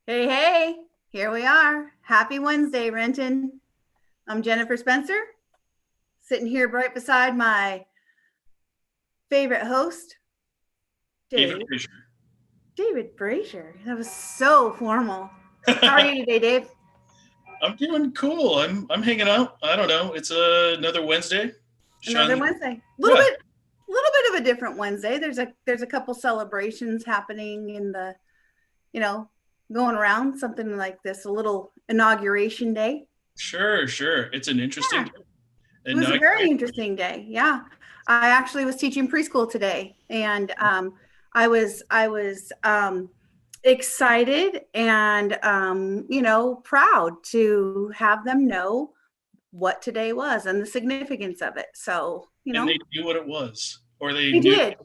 Hey, hey, here we are. Happy Wednesday, Renton. I'm Jennifer Spencer, sitting here right beside my favorite host, David Dave. Frazier. David Brazier. That was so formal. How are you today, Dave? I'm doing cool. I'm hanging out. I don't know. It's another Wednesday. Another Shun. Wednesday. Yeah. Little bit of a different Wednesday. There's a couple celebrations happening in the, you know, going around, something like this, a little inauguration day. Sure, sure. It's an interesting Yeah. day. It was a very Inauguration. interesting day. Yeah. I actually was teaching preschool today and I was excited and proud to have them know what today was and the significance of it. So, And they knew what it was. Or they they knew. did.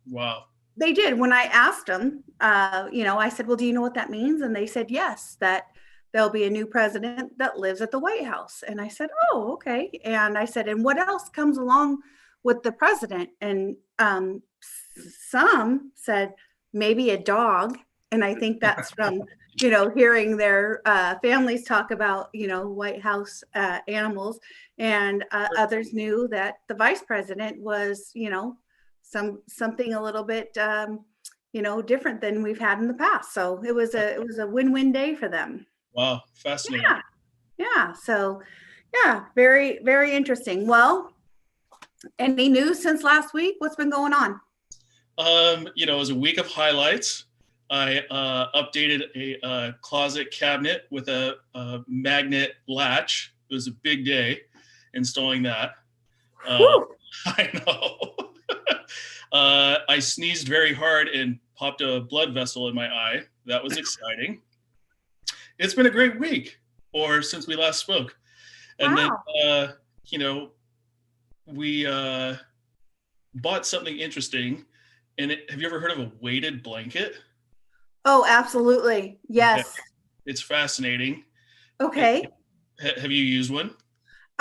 Wow. They did. When I asked them, I said, "Well, do you know what that means?" And they said, "Yes, that there'll be a new president that lives at the White House." And I said, "Oh, okay." And I said, "And what else comes along with the president?" And some said maybe a dog. And I think that's from hearing their families talk about White House animals. And others knew that the vice president was something a little bit different than we've had in the past. So it was a win-win day for them. Wow. Fascinating. Yeah, yeah. So yeah, very very interesting. Well, any news since last week? What's been going on? It was a week of highlights. I updated a closet cabinet with a magnet latch. It was a big day installing that. Uh, Whew. I know. I sneezed very hard and popped a blood vessel in my eye. That was exciting. It's been a great week, or since we last spoke. And then, Wow. uh, you know, we bought something interesting. And have you ever heard of a weighted blanket? Oh, absolutely. Okay. Yes. It's fascinating. It, Okay. have you used one?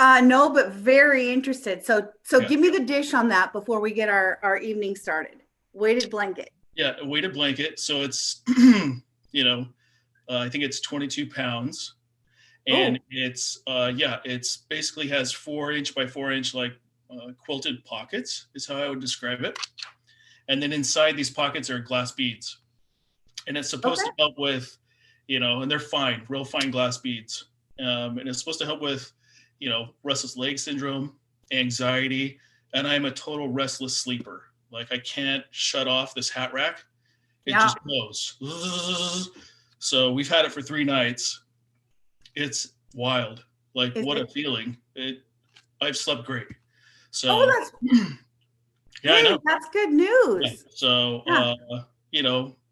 No, but very interested. So Yeah. give me the dish on that before we get our evening started. Weighted blanket. Yeah, a weighted blanket. So it's, I think it's 22 pounds. And Oh, it's basically has 4 inch by 4 inch like quilted pockets is how I would describe it. And then inside these pockets are glass beads, and it's supposed okay. to help with, and they're fine, real fine glass beads, and it's supposed to help with, restless leg syndrome, anxiety, and I'm a total restless sleeper. Like I can't shut off this hat rack; it Yeah. just goes. So we've had it for 3 nights. It's wild. Like Is what a it? feeling. I've slept great. Oh, So that's yeah, I know. That's good Yeah. news. So Yeah.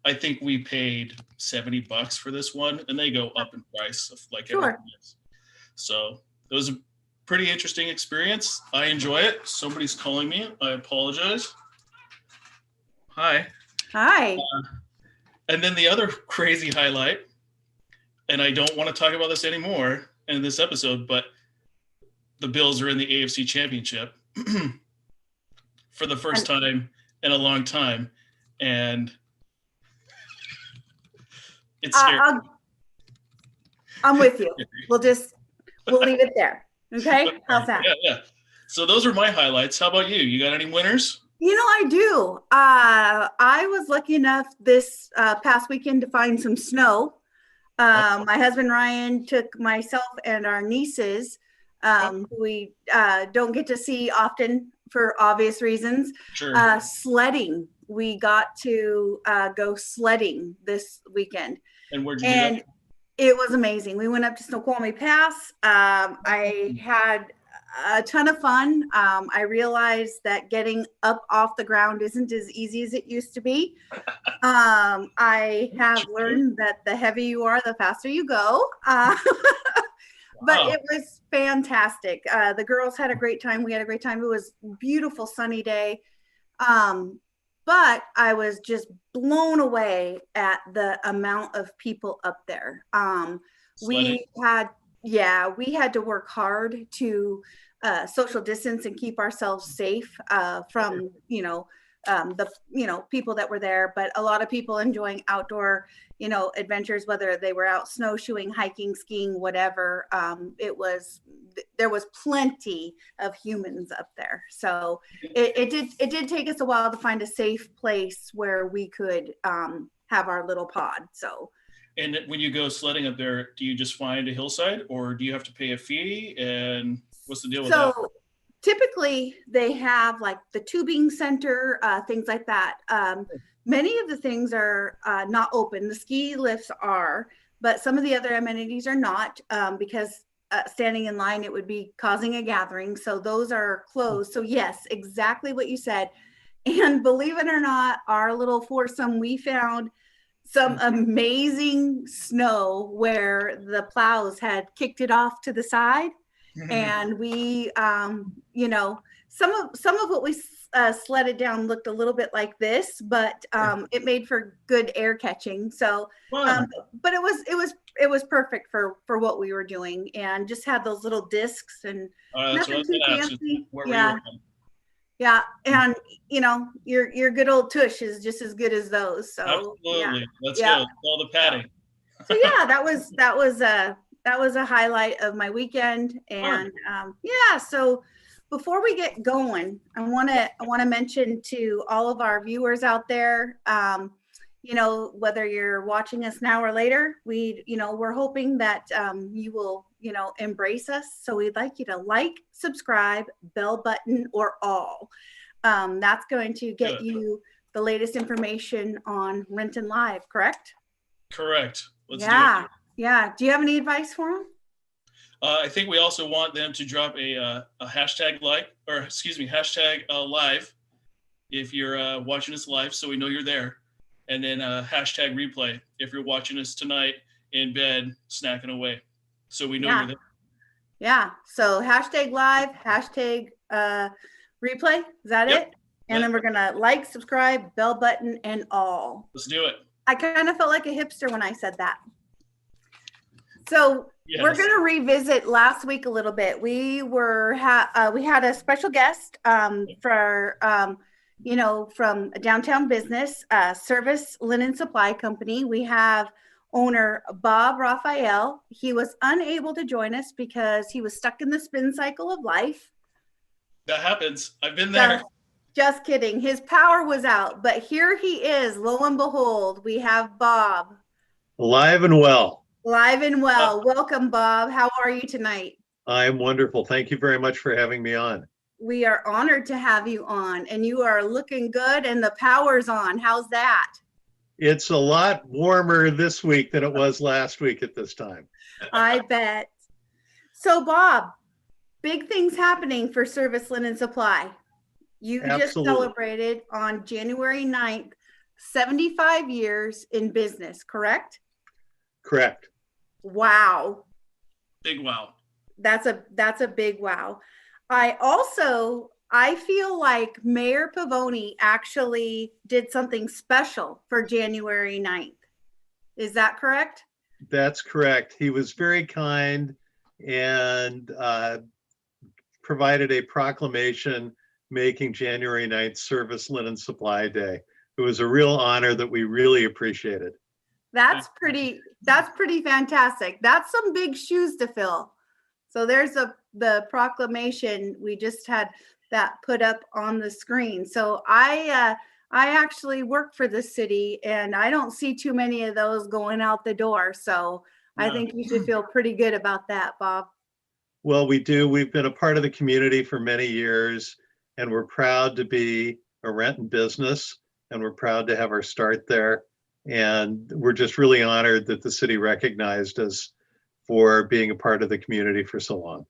I think we paid $70 for this one, and they go up in price like Sure. everything is. So it was a pretty interesting experience. I enjoy it. Somebody's calling me. I apologize. Hi. Hi. And then the other crazy highlight, and I don't want to talk about this anymore in this episode, but the Bills are in the AFC Championship for the first And time in a long time, and it's I, scary. I'm with you. We'll leave it there. Okay. Okay. How's that? Yeah, yeah. So those are my highlights. How about you? You got any winners? I do. I was lucky enough this past weekend to find some snow. Oh, My husband Ryan took myself and our nieces, oh, who we don't get to see often for obvious reasons, sure. sledding. We got to go sledding this weekend, And where'd you do that? and it was amazing. We went up to Snoqualmie Pass. I had a ton of fun. I realized that getting up off the ground isn't as easy as it used to be. I have True. learned that the heavier you are, the faster you go. But Wow. it was fantastic. The girls had a great time. We had a great time. It was a beautiful sunny day. Um, but I was just blown away at the amount of people up there. Sledding. We had, yeah, we had to work hard to social distance and keep ourselves safe from, the people that were there, but a lot of people enjoying outdoor adventures, whether they were out snowshoeing, hiking, skiing, whatever. There was plenty of humans up there, so it did take us a while to find a safe place where we could have our little pod. So. And when you go sledding up there, do you just find a hillside, or do you have to pay a fee? And what's the deal with that? So typically they have like the tubing center, things like that. Many of the things are not open. The ski lifts are, but some of the other amenities are not, because standing in line, it would be causing a gathering. So those are closed. So yes, exactly what you said. And believe it or not, our little foursome, we found some amazing snow where the plows had kicked it off to the side. And we, some of what we sledded down looked a little bit like this, but it made for good air catching. So, but it was perfect for what we were doing, and just had those little discs and nothing too fancy. Yeah. Yeah, and your good old tush is just as good as those. So absolutely, let's go. All the padding. So yeah, that was a highlight of my weekend, and So before we get going, I want to mention to all of our viewers out there, whether you're watching us now or later, we're hoping that you will embrace us. So we'd like you to like, subscribe, bell button, or all. That's going to get you the latest information on Renton Live, correct? Correct. Let's do it. Yeah. Do you have any advice for them? I think we also want them to drop a hashtag live if you're watching us live, so we know you're there. And then hashtag replay if you're watching us tonight in bed, snacking away, so we know you're there. Yeah. So hashtag live, hashtag replay. Is that it? And then we're going to like, subscribe, bell button, and all. Let's do it. I kind of felt like a hipster when I said that. So we're going to revisit last week a little bit. We had a special guest for from a downtown business, Service Linen Supply Company. We have owner Bob Raphael. He was unable to join us because he was stuck in the spin cycle of life. That happens. I've been there. Just kidding. His power was out, but here he is. Lo and behold, we have Bob. Live and well. Welcome, Bob. How are you tonight? I'm wonderful. Thank you very much for having me on. We are honored to have you on, and you are looking good, and the power's on. How's that? It's a lot warmer this week than it was last week at this time. I bet. So, Bob, big things happening for Service Linen Supply. You just celebrated on January 9th, 75 years in business, correct? Correct. Wow. Big wow. That's a big wow. I feel like Mayor Pavoni actually did something special for January 9th. Is that correct? That's correct. He was very kind and provided a proclamation making January 9th Service Linen Supply Day. It was a real honor that we really appreciated. That's pretty fantastic. That's some big shoes to fill. So there's the proclamation. We just had that put up on the screen. So I actually work for the city, and I don't see too many of those going out the door. So I think you should feel pretty good about that, Bob. Well, we do. We've been a part of the community for many years, and we're proud to be a Renton business, and we're proud to have our start there. And we're just really honored that the city recognized us for being a part of the community for so long.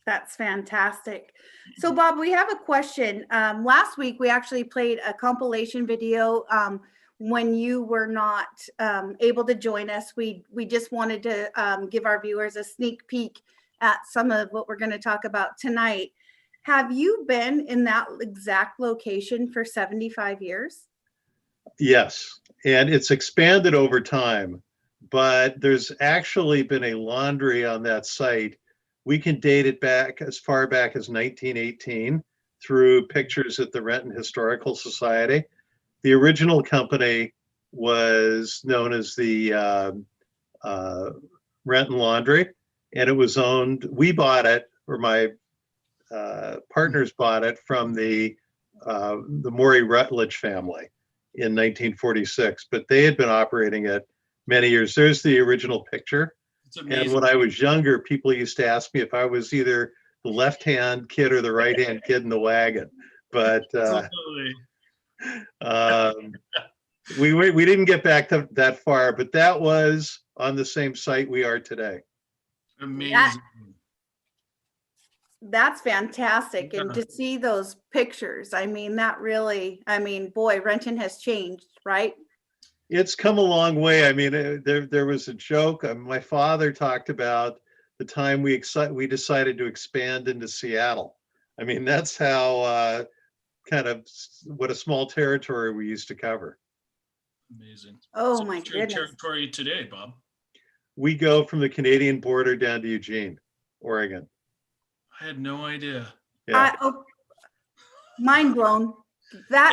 That's fantastic. So, Bob, we have a question. Last week, we actually played a compilation video when you were not able to join us. We just wanted to give our viewers a sneak peek at some of what we're going to talk about tonight. Have you been in that exact location for 75 years? Yes, and it's expanded over time, but there's actually been a laundry on that site. We can date it back as far back as 1918. through pictures at the Renton Historical Society. The original company was known as the Renton Laundry, and it was owned, we bought it, or my partners bought it from the Morey Rutledge family in 1946, but they had been operating it many years. There's the original picture. And when I was younger, people used to ask me if I was either the left-hand kid or the right-hand kid in the wagon. But we didn't get back to that far, but that was on the same site we are today. Amazing. That's fantastic. And to see those pictures, I mean, that really, I mean, boy, Renton has changed, right? It's come a long way. I mean, there was a joke. My father talked about the time we decided to expand into Seattle. I mean, that's how kind of what a small territory we used to cover. Amazing. Oh So my what's your goodness. territory today, Bob? We go from the Canadian border down to Eugene, Oregon. I had no idea. Yeah. Mind blown.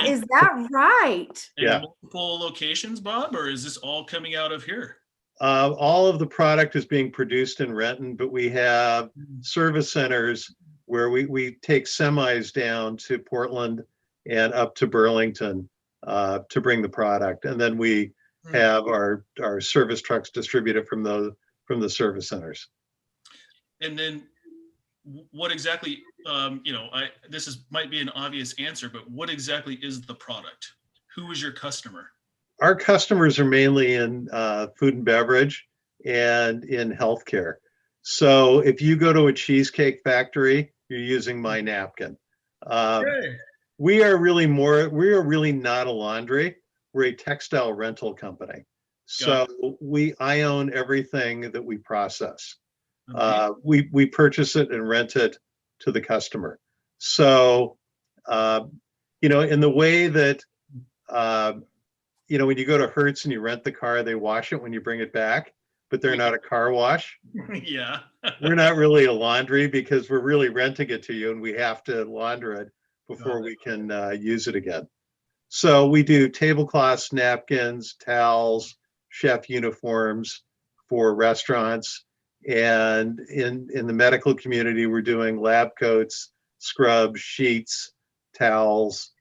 Is that right? And Yeah. multiple locations, Bob, or is this all coming out of here? All of the product is being produced in Renton, but we have service centers where we take semis down to Portland and up to Burlington to bring the product, and then we have our service trucks distributed from the service centers. And then what exactly, this might be an obvious answer, but what exactly is the product? Who is your customer? Our customers are mainly in food and beverage and in healthcare. So if you go to a cheesecake factory, you're using my napkin. We are really not a laundry. We're a textile rental company. So I own everything that we process. We purchase it and rent it to the customer. So, in the way that, when you go to Hertz and you rent the car, they wash it when you bring it back, but they're not a car wash. Yeah. We're not really a laundry because we're really renting it to you and we have to launder it before we can use it again. So we do tablecloths, napkins, towels, chef uniforms for restaurants. And in the medical community, we're doing lab coats, scrubs, sheets, towels,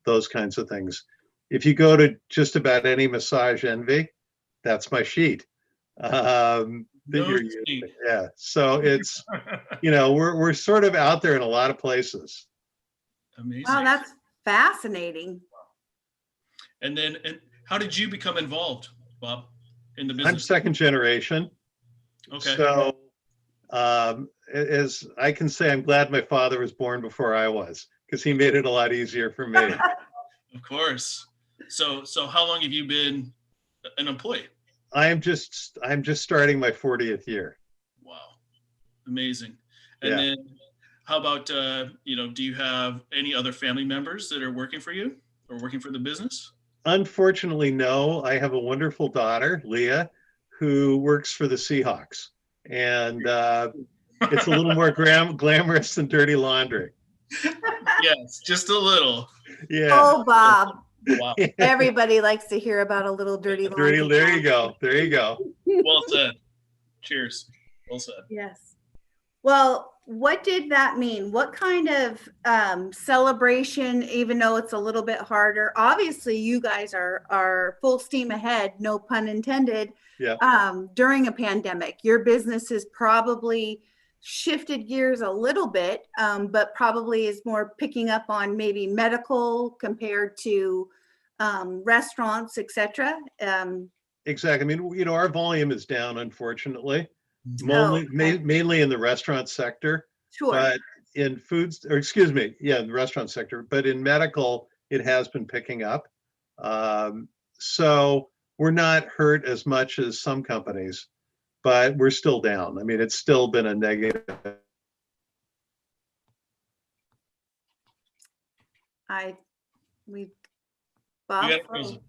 those kinds of things. If you go to just about any Massage Envy, that's my sheet. Yeah. So it's, we're sort of out there in a lot of places. Amazing. Wow, that's fascinating. And how did you become involved, Bob, in the business? I'm second generation. Okay. So as I can say, I'm glad my father was born before I was, because he made it a lot easier for me. Of course. So how long have you been an employee? I'm just starting my 40th year. Wow. Amazing. And then how about, do you have any other family members that are working for you or working for the business? Unfortunately, no. I have a wonderful daughter, Leah, who works for the Seahawks. And it's a little more glamorous than dirty laundry. Yes, just a little. Yeah. Oh, Bob. Wow. Everybody likes to hear about a little dirty laundry. There you go. There you go. Well said. Cheers. Well said. Yes. Well, what did that mean? What kind of celebration, even though it's a little bit harder? Obviously, you guys are full steam ahead, no pun intended. Yeah. During a pandemic, your business has probably shifted gears a little bit, but probably is more picking up on maybe medical compared to restaurants, etc. Exactly. I mean, our volume is down, unfortunately. Oh, Mainly in the restaurant sector, sure. but in foods, or excuse me, in the restaurant sector, but in medical, it has been picking up. So we're not hurt as much as some companies, but we're still down. I mean, it's still been a negative. Bob, frozen.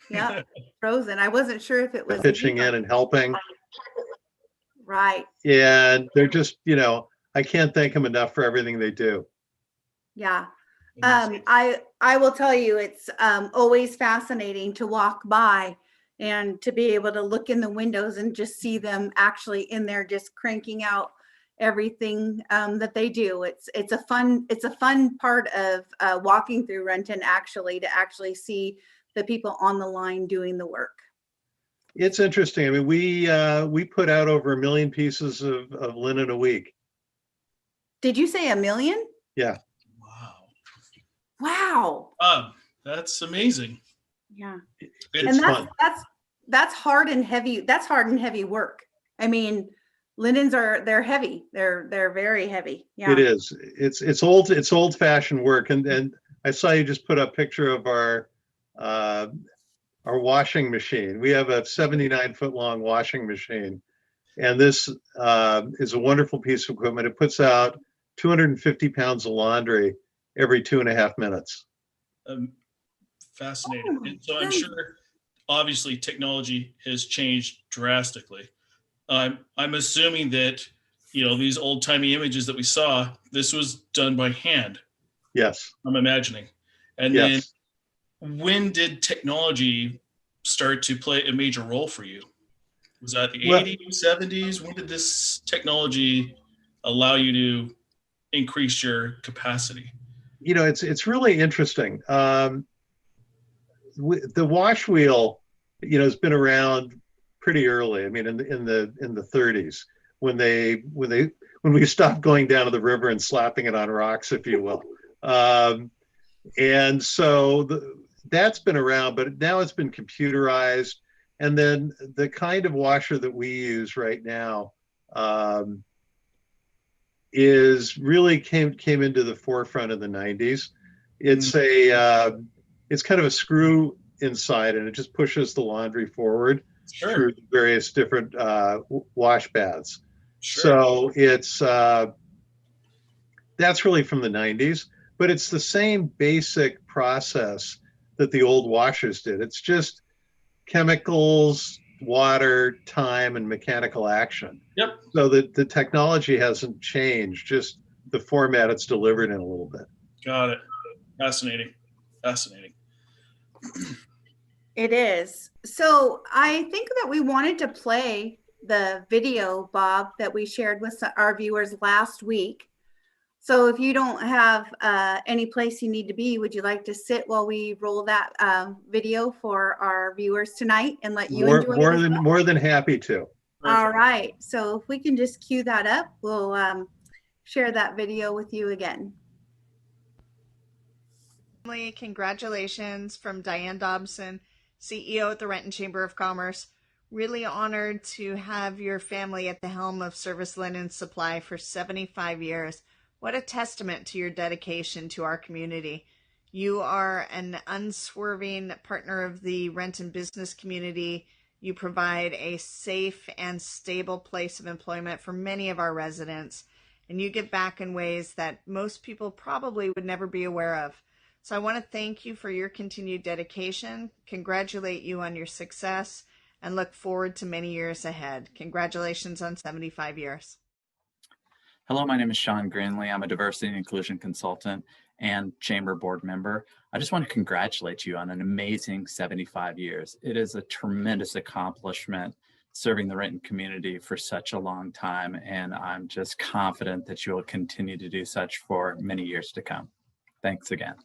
Yeah, frozen. I wasn't sure if it was Pitching in and helping. Right. And they're just, I can't thank them enough for everything they do. Yeah. I will tell you, it's always fascinating to walk by and to be able to look in the windows and just see them actually in there just cranking out everything that they do. It's a fun part of walking through Renton, actually, to actually see the people on the line doing the work. It's interesting. I mean, we put out over 1 million pieces of linen a week. Did you say 1 million? Yeah. Wow. Wow. That's amazing. Yeah. It's And fun. that's hard and heavy. That's hard and heavy work. I mean, linens they're heavy. They're very heavy. Yeah. It is. It's old fashioned work. And I saw you just put a picture of our washing machine. We have a 79-foot long washing machine. And this is a wonderful piece of equipment. It puts out 250 pounds of laundry every 2.5 minutes. Fascinating. Oh, And so I'm sure, obviously, technology has changed drastically. I'm assuming that, these old timey images that we saw, this was done by hand. Yes. I'm imagining. And Yes. then when did technology start to play a major role for you? Was that the Well, 80s, 70s? When did this technology allow you to increase your capacity? it's really interesting. The wash wheel, has been around pretty early. I mean, in the 30s, when we stopped going down to the river and slapping it on rocks, if you will. And so that's been around, but now it's been computerized. And then the kind of washer that we use right now is really came into the forefront in the 90s. It's it's kind of a screw inside, and it just pushes the laundry forward through various different wash baths. Sure. So it's that's really from the 90s, but it's the same basic process that the old washers did. It's just chemicals, water, time, and mechanical action. Yep. So the technology hasn't changed, just the format it's delivered in a little bit. Got it. Fascinating. It is. So I think that we wanted to play the video, Bob, that we shared with our viewers last week. So if you don't have any place you need to be, would you like to sit while we roll that video for our viewers tonight and let you enjoy it? More than happy to. Perfect. All right. So if we can just cue that up, we'll share that video with you again. Congratulations from Diane Dobson, CEO at the Renton Chamber of Commerce. Really honored to have your family at the helm of Service Linen Supply for 75 years. What a testament to your dedication to our community. You are an unswerving partner of the Renton business community. You provide a safe and stable place of employment for many of our residents, and you give back in ways that most people probably would never be aware of. So I want to thank you for your continued dedication, congratulate you on your success, and look forward to many years ahead. Congratulations on 75 years. Hello, my name is Sean Grinley. I'm a diversity and inclusion consultant and chamber board member. I just want to congratulate you on an amazing 75 years. It is a tremendous accomplishment serving the Renton community for such a long time, and I'm just confident that you will continue to do such for many years to come. Thanks again.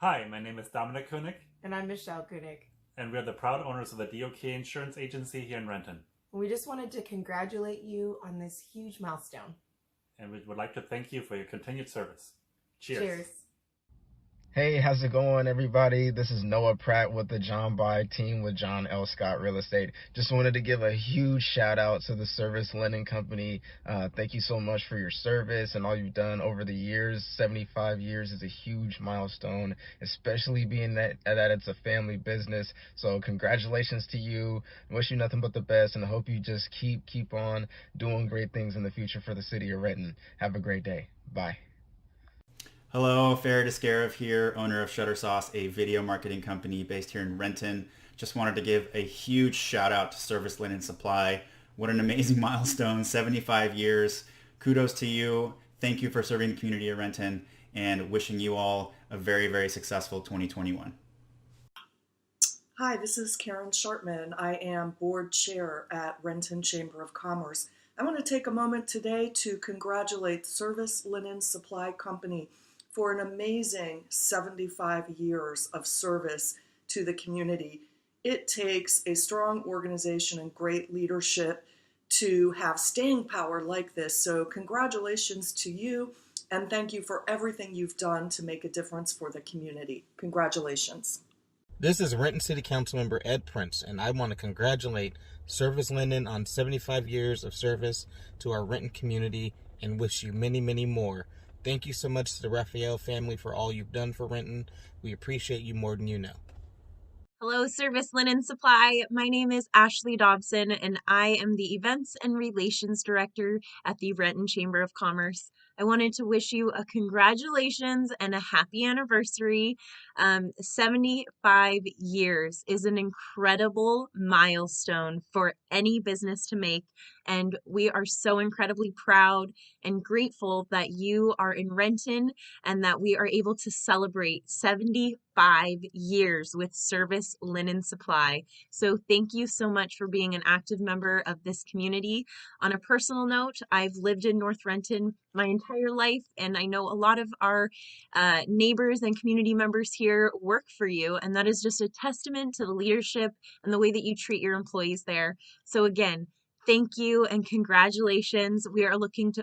Hi, my name is Dominic Koenig. And I'm Michelle Koenig. And we are the proud owners of the DOK Insurance Agency here in Renton. We just wanted to congratulate you on this huge milestone. And we would like to thank you for your continued service. Cheers. Cheers. Hey, how's it going, everybody? This is Noah Pratt with the John By team with John L. Scott Real Estate. Just wanted to give a huge shout out to the Service Linen Company. Thank you so much for your service and all you've done over the years. 75 years is a huge milestone, especially being that it's a family business. So congratulations to you. I wish you nothing but the best, and I hope you just keep on doing great things in the future for the city of Renton. Have a great day. Bye. Hello, Farid Askarov here, owner of Shutter Sauce, a video marketing company based here in Renton. Just wanted to give a huge shout out to Service Linen Supply. What an amazing milestone, 75 years. Kudos to you. Thank you for serving the community of Renton. and wishing you all a very, very successful 2021. Hi, this is Karen Sharpman. I am board chair at Renton Chamber of Commerce. I want to take a moment today to congratulate Service Linen Supply Company for an amazing 75 years of service to the community. It takes a strong organization and great leadership to have staying power like this. So congratulations to you, and thank you for everything you've done to make a difference for the community. Congratulations. This is Renton City Council Member Ed Prince, and I want to congratulate Service Linen on 75 years of service to our Renton community and wish you many, many more. Thank you so much to the Raphael family for all you've done for Renton. We appreciate you more than you know. Hello, Service Linen Supply. My name is Ashley Dobson, and I am the Events and Relations Director at the Renton Chamber of Commerce. I wanted to wish you a congratulations and a happy anniversary. 75 years is an incredible milestone for any business to make, and we are so incredibly proud and grateful that you are in Renton and that we are able to celebrate 75 years with Service Linen Supply. So thank you so much for being an active member of this community. On a personal note, I've lived in North Renton my entire life, and I know a lot of our neighbors and community members here work for you, and that is just a testament to the leadership and the way that you treat your employees there. So again, thank you and congratulations. We are looking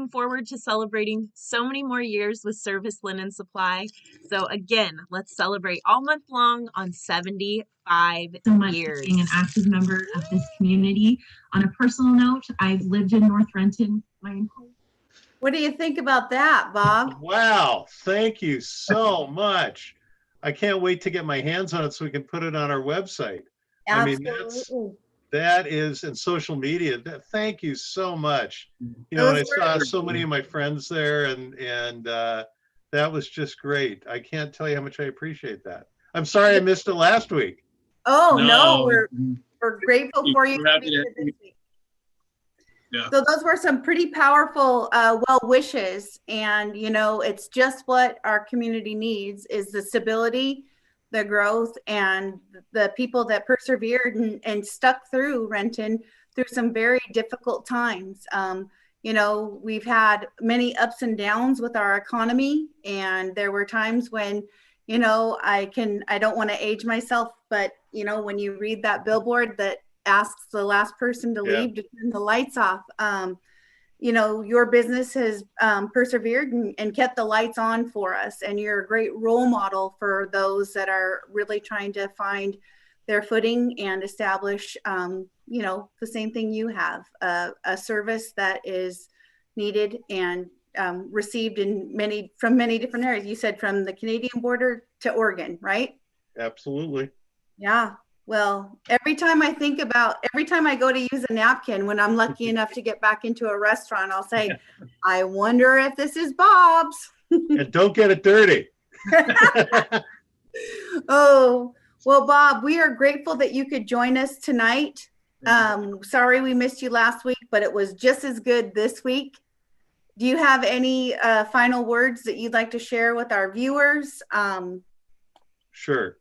forward to celebrating so many more years with Service Linen Supply. So again, let's celebrate all month long on 75 so much years. For being an active member of this community. On a personal note, I've lived in North Renton my entire life. What do you think about that, Bob? Wow, thank you so much. I can't wait to get my hands on it so we can put it on our website. Absolutely. I mean, that is in social media. Thank you so much. You know, and I saw so many of my friends there, and that was just great. I can't tell you how much I appreciate that. I'm sorry I missed it last week. Oh no, we're grateful for you to be here this week. Yeah. So those were some pretty powerful well wishes, and you know, it's just what our community needs is the stability, the growth, and the people that persevered and stuck through Renton through some very difficult times. You know, we've had many ups and downs with our economy, and there were times when, you know, I don't want to age myself, but you know, when you read that billboard that asks the last person to leave to turn the lights off, you know, your business has persevered and kept the lights on for us, and you're a great role model for those that are really trying to find their footing and establish, you know, the same thing you have, a service that is needed and received from many different areas. You said from the Canadian border to Oregon, right? Absolutely. Yeah. Well, every time I go to use a napkin, when I'm lucky enough to get back into a restaurant, I'll say, I wonder if this is Bob's. And don't get it dirty. Oh, well, Bob, we are grateful that you could join us tonight. Sorry we missed you last week, but it was just as good this week. Do you have any final words that you'd like to share with our viewers? Sure.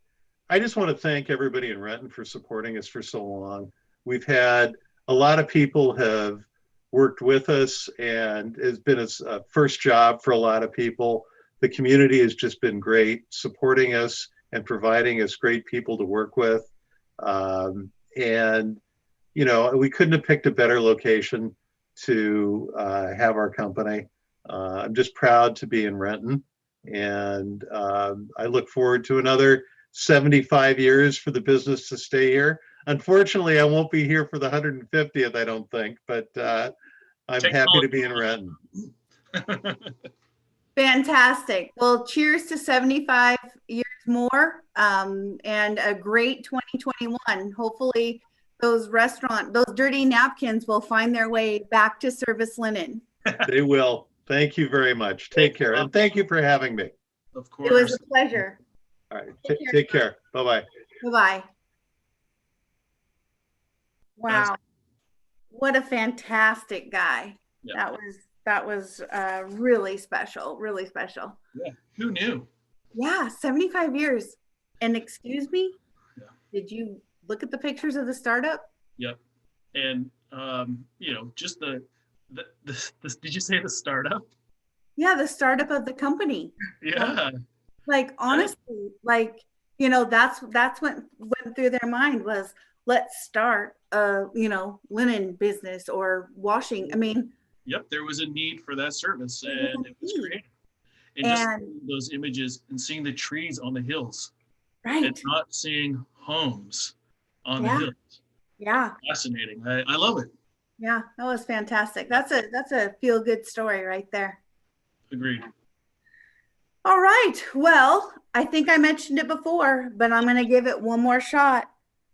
I just want to thank everybody in Renton for supporting us for so long. We've had a lot of people have worked with us, and it's been a first job for a lot of people. The community has just been great, supporting us and providing us great people to work with. And, you know, we couldn't have picked a better location to have our company. I'm just proud to be in Renton, and I look forward to another 75 years for the business to stay here. Unfortunately, I won't be here for the 150th, I don't think, but I'm happy to be in Renton. Fantastic. Well, cheers to 75 years more, and a great 2021. Hopefully those dirty napkins will find their way back to Service Linen. They will. Thank you very much. Take care. And thank you for having me. Of course. It was a pleasure. All right. Take care. Bye-bye. Bye-bye. Wow. What a fantastic guy. Yeah. That was really special, really special. Yeah. Who knew? Yeah, 75 years. And excuse me, Yeah. did you look at the pictures of the startup? Yep. And just did you say the startup? Yeah, the startup of the company. Yeah. Like honestly, like that's what went through their mind was let's start a linen business or washing. I mean, Yep, there was a need for that service, and it was created. And just and seeing those images and seeing the trees on the hills, and right, not seeing homes on the yeah, hills. yeah, Fascinating. I love it. yeah. That was fantastic. That's a feel good story right there. Agreed. All right. Well, I think I mentioned it before, but I'm going to give it one more shot.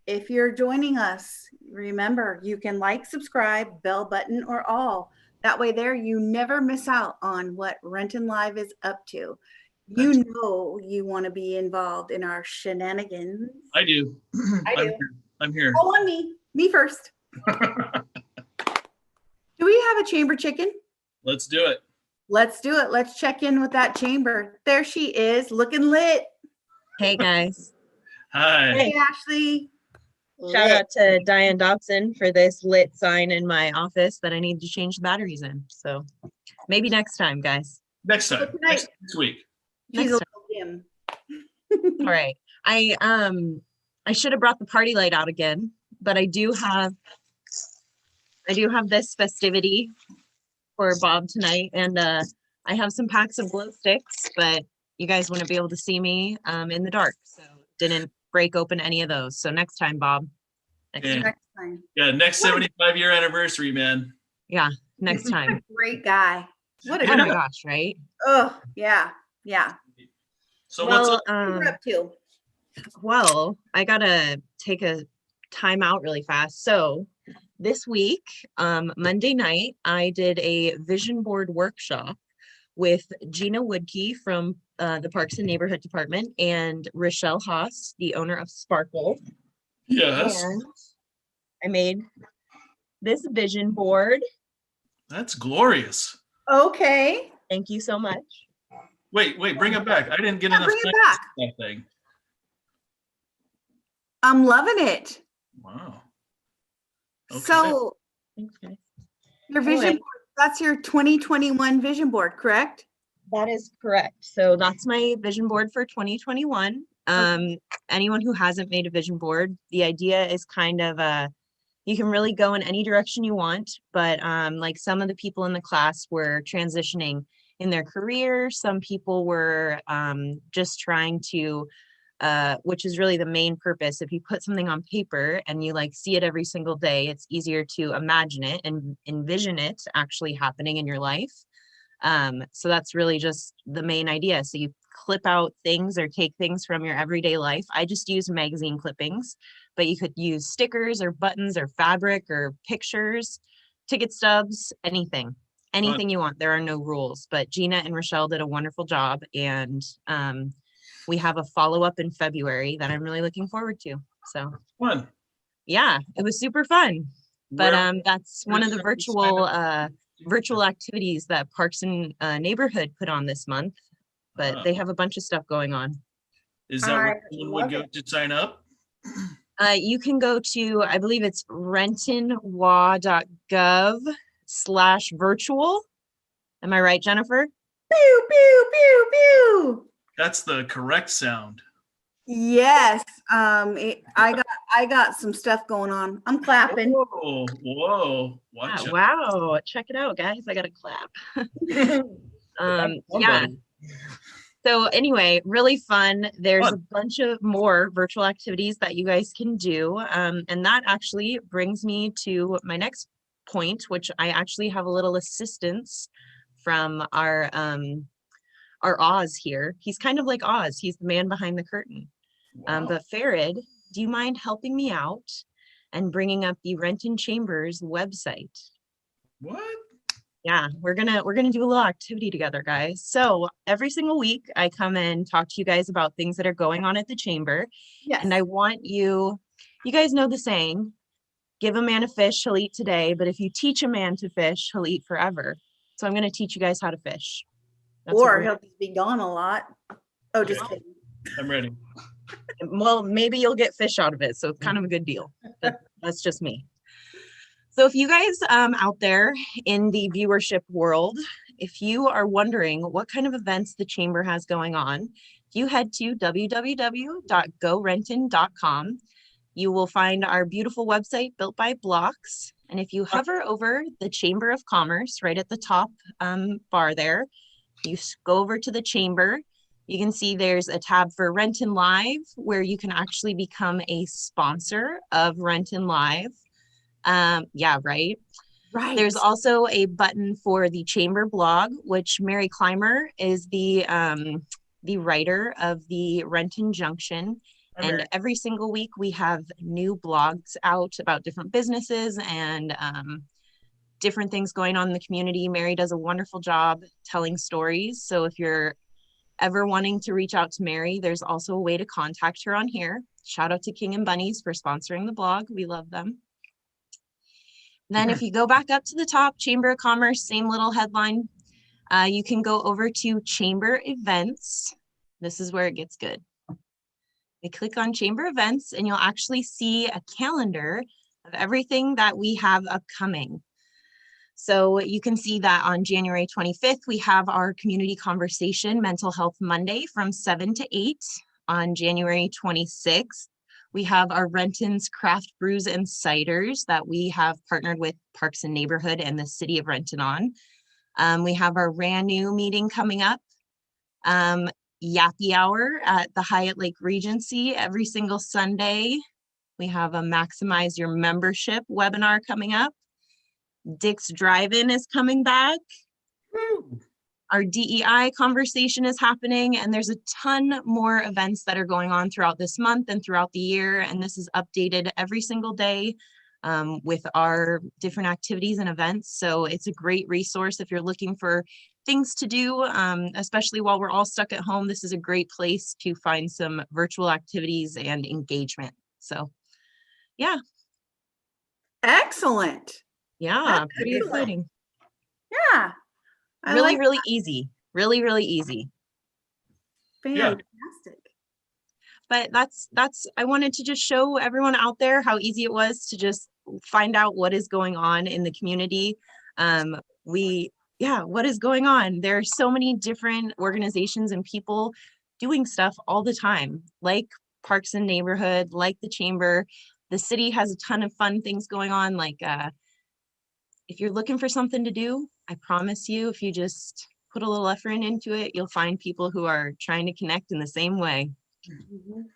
If you're joining us, remember you can like, subscribe, bell button, or all. That way, there you never miss out on what Renton Live is up to. You know you want to be involved in our shenanigans. I do. I do. I'm here. Oh, on me. Me first. Do we have a chamber chicken? Let's do it. Let's do it. Let's check in with that chamber. There she is, looking lit. Hey guys. Hi. Hey, Ashley. Shout out to Diane Dobson for this lit sign in my office that I need to change the batteries in. So maybe next time, guys. Next time. Next week. She's Next a time. little dim. All right. I should have brought the party light out again, but I do have this festivity for Bob tonight, and I have some packs of glow sticks, but you guys want to be able to see me in the dark, so didn't break open any of those. So next time, Bob. Next time. Yeah, next 75-year anniversary, man. Yeah, next time. Great guy. What a Oh my gosh, right? Oh, yeah. Yeah. So Well, what's up? What you're up to? Well, I gotta take a time out really fast. So this week, Monday night, I did a vision board workshop with Gina Woodkey from the Parks and Neighborhood Department and Rochelle Haas, the owner of Sparkle. Yes. And I made this vision board. That's glorious. Okay. Thank you so much. Wait, bring it back. I didn't get enough bring it time to back. see that thing. I'm loving it. Wow. Okay. So Thanks, guys. your vision Anyway. board, that's your 2021 vision board, correct? That is correct. So that's my vision board for 2021. Anyone who hasn't made a vision board, the idea is kind of you can really go in any direction you want, but like some of the people in the class were transitioning in their career. Some people were just trying to, which is really the main purpose. If you put something on paper and you like see it every single day, it's easier to imagine it and envision it actually happening in your life. So that's really just the main idea. So you clip out things or take things from your everyday life. I just use magazine clippings, but you could use stickers or buttons or fabric or pictures, ticket stubs, anything you want. There are no rules, but Gina and Rochelle did a wonderful job. And we have a follow-up in February that I'm really looking forward to. So Fun. yeah, it was super fun. But that's one of the where can we sign up? virtual activities that Parks and Neighborhood put on this month, but they have a bunch of stuff going on. Is that where someone would go to sign up? You can go to, I believe it's rentonwa.gov/virtual. Am I right, Jennifer? Pew, pew, pew, pew. That's the correct sound. Yes. I got some stuff going on. I'm clapping. Whoa. Watch out. Wow. Check it out, guys. I got to clap. Yeah. So anyway, really fun. There's a bunch of more virtual activities that you guys can do. And that actually brings me to my next point, which I actually have a little assistance from our Oz here. He's kind of like Oz. He's the man behind the curtain. Wow. But Farid, do you mind helping me out and bringing up the Renton Chambers website? What? Yeah, we're gonna do a little activity together, guys. So every single week I come and talk to you guys about things that are going on at the chamber. Yes. And I want you guys know the saying, give a man a fish, he'll eat today, but if you teach a man to fish, he'll eat forever. So I'm going to teach you guys how to fish. That's what Or we're- he'll just be gone a lot. Oh, just Okay. kidding. I'm ready. well, maybe you'll get fish out of it. So it's kind of a good deal, but that's just me. So if you guys out there in the viewership world, if you are wondering what kind of events the chamber has going on, if you head to www.gorenton.com, you will find our beautiful website built by blocks. And if you hover over the Chamber of Commerce right at the top bar there, you go over to the chamber. You can see there's a tab for Renton Live where you can actually become a sponsor of Renton Live. Yeah, right. Right. There's also a button for the chamber blog, which Mary Clymer is the writer of the Renton Junction. Hi, And Mary. every single week we have new blogs out about different businesses and different things going on in the community. Mary does a wonderful job telling stories. So if you're ever wanting to reach out to Mary, there's also a way to contact her on here. Shout out to King and Bunnies for sponsoring the blog. We love them. Then if you go back up to the top, Chamber of Commerce, same little headline, you can go over to Chamber Events. This is where it gets good. We click on Chamber Events and you'll actually see a calendar of everything that we have upcoming. So you can see that on January 25th, we have our community conversation, Mental Health Monday from 7 to 8. On January 26th, we have our Renton's Craft Brews and Ciders that we have partnered with Parks and Neighborhood and the City of Renton on. We have our RANU meeting coming up. Yappy Hour at the Hyatt Lake Regency every single Sunday. We have a Maximize Your Membership webinar coming up. Dick's Drive-In is coming back. Woo. Our DEI conversation is happening, and there's a ton more events that are going on throughout this month and throughout the year. And this is updated every single day with our different activities and events. So it's a great resource if you're looking for things to do, especially while we're all stuck at home. This is a great place to find some virtual activities and engagement. So yeah. Excellent. Yeah, That's pretty excellent. exciting. Yeah. I Really, like really easy. Really, really easy. Yeah. fantastic. But that's I wanted to just show everyone out there how easy it was to just find out what is going on in the community. What is going on? There are so many different organizations and people doing stuff all the time, like Parks and Neighborhood, like the Chamber. The city has a ton of fun things going on. Like if you're looking for something to do, I promise you, if you just put a little effort into it, you'll find people who are trying to connect in the same way.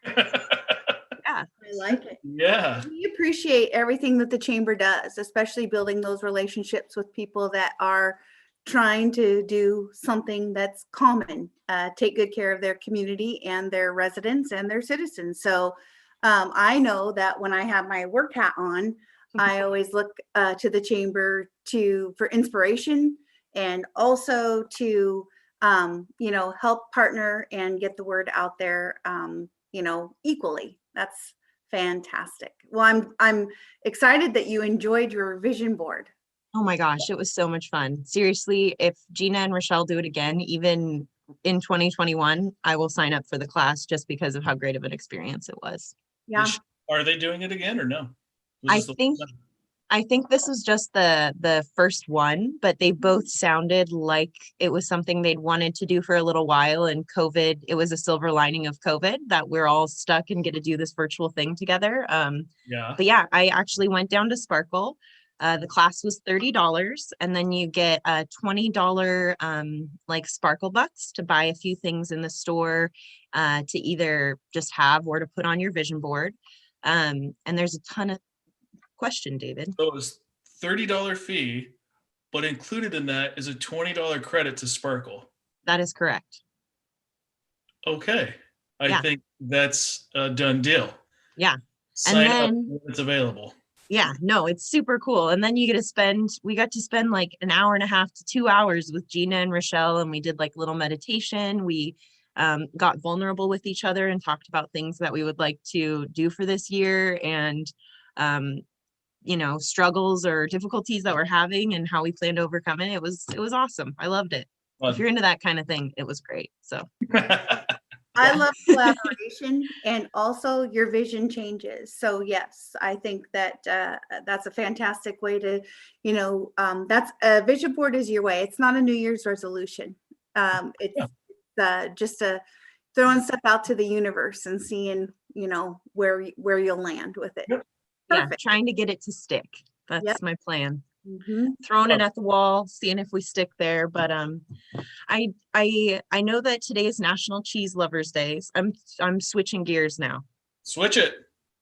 Yeah. I like it. Yeah. We appreciate everything that the chamber does, especially building those relationships with people that are trying to do something that's common, take good care of their community and their residents and their citizens. So I know that when I have my work hat on, I always look to the chamber for inspiration and also to help partner and get the word out there equally. That's fantastic. Well, I'm excited that you enjoyed your vision board. Oh my gosh, it was so much fun. Seriously, if Gina and Rochelle do it again, even in 2021, I will sign up for the class just because of how great of an experience it was. Yeah. Are they doing it again or no? I think this was just the first one, but they both sounded like it was something they'd wanted to do for a little while. And COVID, it was a silver lining of COVID that we're all stuck and get to do this virtual thing together. Yeah. But yeah, I actually went down to Sparkle. The class was $30, and then you get a $20 like Sparkle bucks to buy a few things in the store to either just have or to put on your vision board. And there's a ton of question, David. So it was $30 fee, but included in that is a $20 credit to Sparkle. That is correct. Okay. I Yeah. think that's a done deal. Yeah. Sign up then- when it's available. Yeah, no, it's super cool. And then we got to spend like an hour and a half to 2 hours with Gina and Rochelle, and we did like little meditation. We got vulnerable with each other and talked about things that we would like to do for this year. And struggles or difficulties that we're having and how we plan to overcome it. It was awesome. I loved it. If you're into that kind of thing, it was great. So I love collaboration, and also your vision changes. So yes, I think that that's a fantastic way to, that's a vision board is your way. It's not a New Year's resolution. It's just throwing stuff out to the universe and seeing, where you'll land with it. Yeah, trying to get it to stick. That's my plan. Mm-hmm. Throwing it at the wall, seeing if we stick there. But I know that today is National Cheese Lovers Day. I'm switching gears now. Switch it.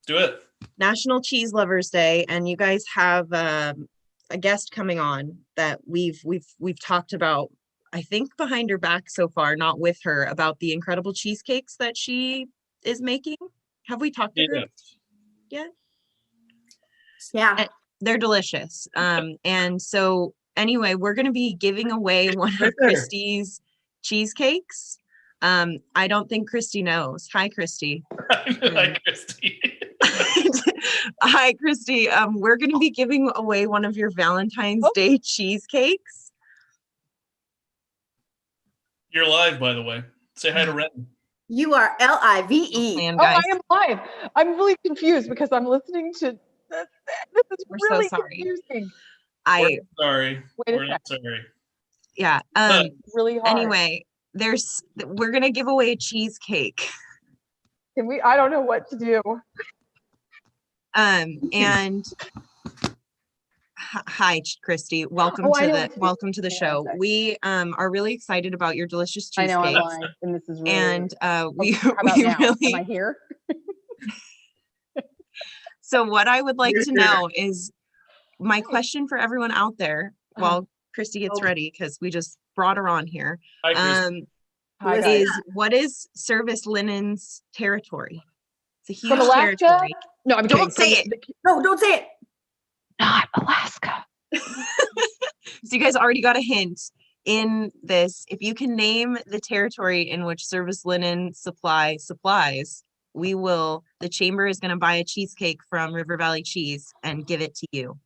Do it. National Cheese Lovers Day, and you guys have a guest coming on that we've talked about, I think behind her back so far, not with her, about the incredible cheesecakes that she is making. Have we talked to her yet? Yeah. And they're delicious. And so anyway, we're going to be giving away one of Christy's cheesecakes. I don't think Christy knows. Hi, Christy. Hi, Christy. Hi, Christy. We're going to be giving away one of your Valentine's Day cheesecakes. You're live, by the way. Say hi to Renton. You are L-I-V-E. Oh, I am live. I'm really confused because I'm listening to this. This is really confusing. We're sorry. Wait a We're not sorry. Yeah. Really hard. Anyway, we're gonna give away a cheesecake. Can we? I don't know what to do. And hi, Christy. Welcome to the show. We are really excited about your delicious cheesecake. I know I'm live, and this is really. And we how about now? really. Am I here? So what I would like to know is my question for everyone out there while Christy gets ready, because we just brought her on here. Hi, is what is Service Linen's territory? It's a huge From Alaska? territory. No, I'm Don't say it. No, don't say it. Not Alaska. So you guys already got a hint in this. If you can name the territory in which Service Linen supplies, the chamber is going to buy a cheesecake from River Valley Cheese and give it to you.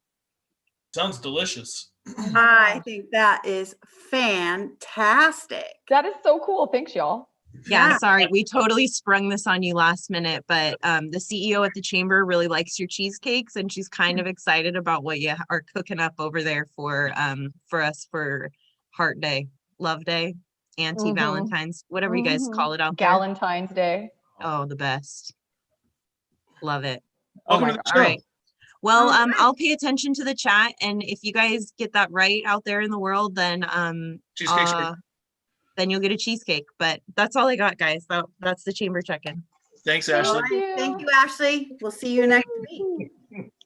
Sounds delicious. I think that is fantastic. That is so cool. Thanks, y'all. Yeah, sorry, we totally sprung this on you last minute, but the CEO at the chamber really likes your cheesecakes, and she's kind of excited about what you are cooking up over there for us for Heart Day, Love Day, Anti-Valentine's, whatever you guys call it out there. Galentine's Day. Oh, the best. Love it. Welcome to the show. All right. Well, I'll pay attention to the chat, and if you guys get that right out there in the world, then then you'll get a cheesecake. But that's all I got, guys. That's the chamber check-in. Thanks, Ashley. Thank you, Ashley. We'll see you next week.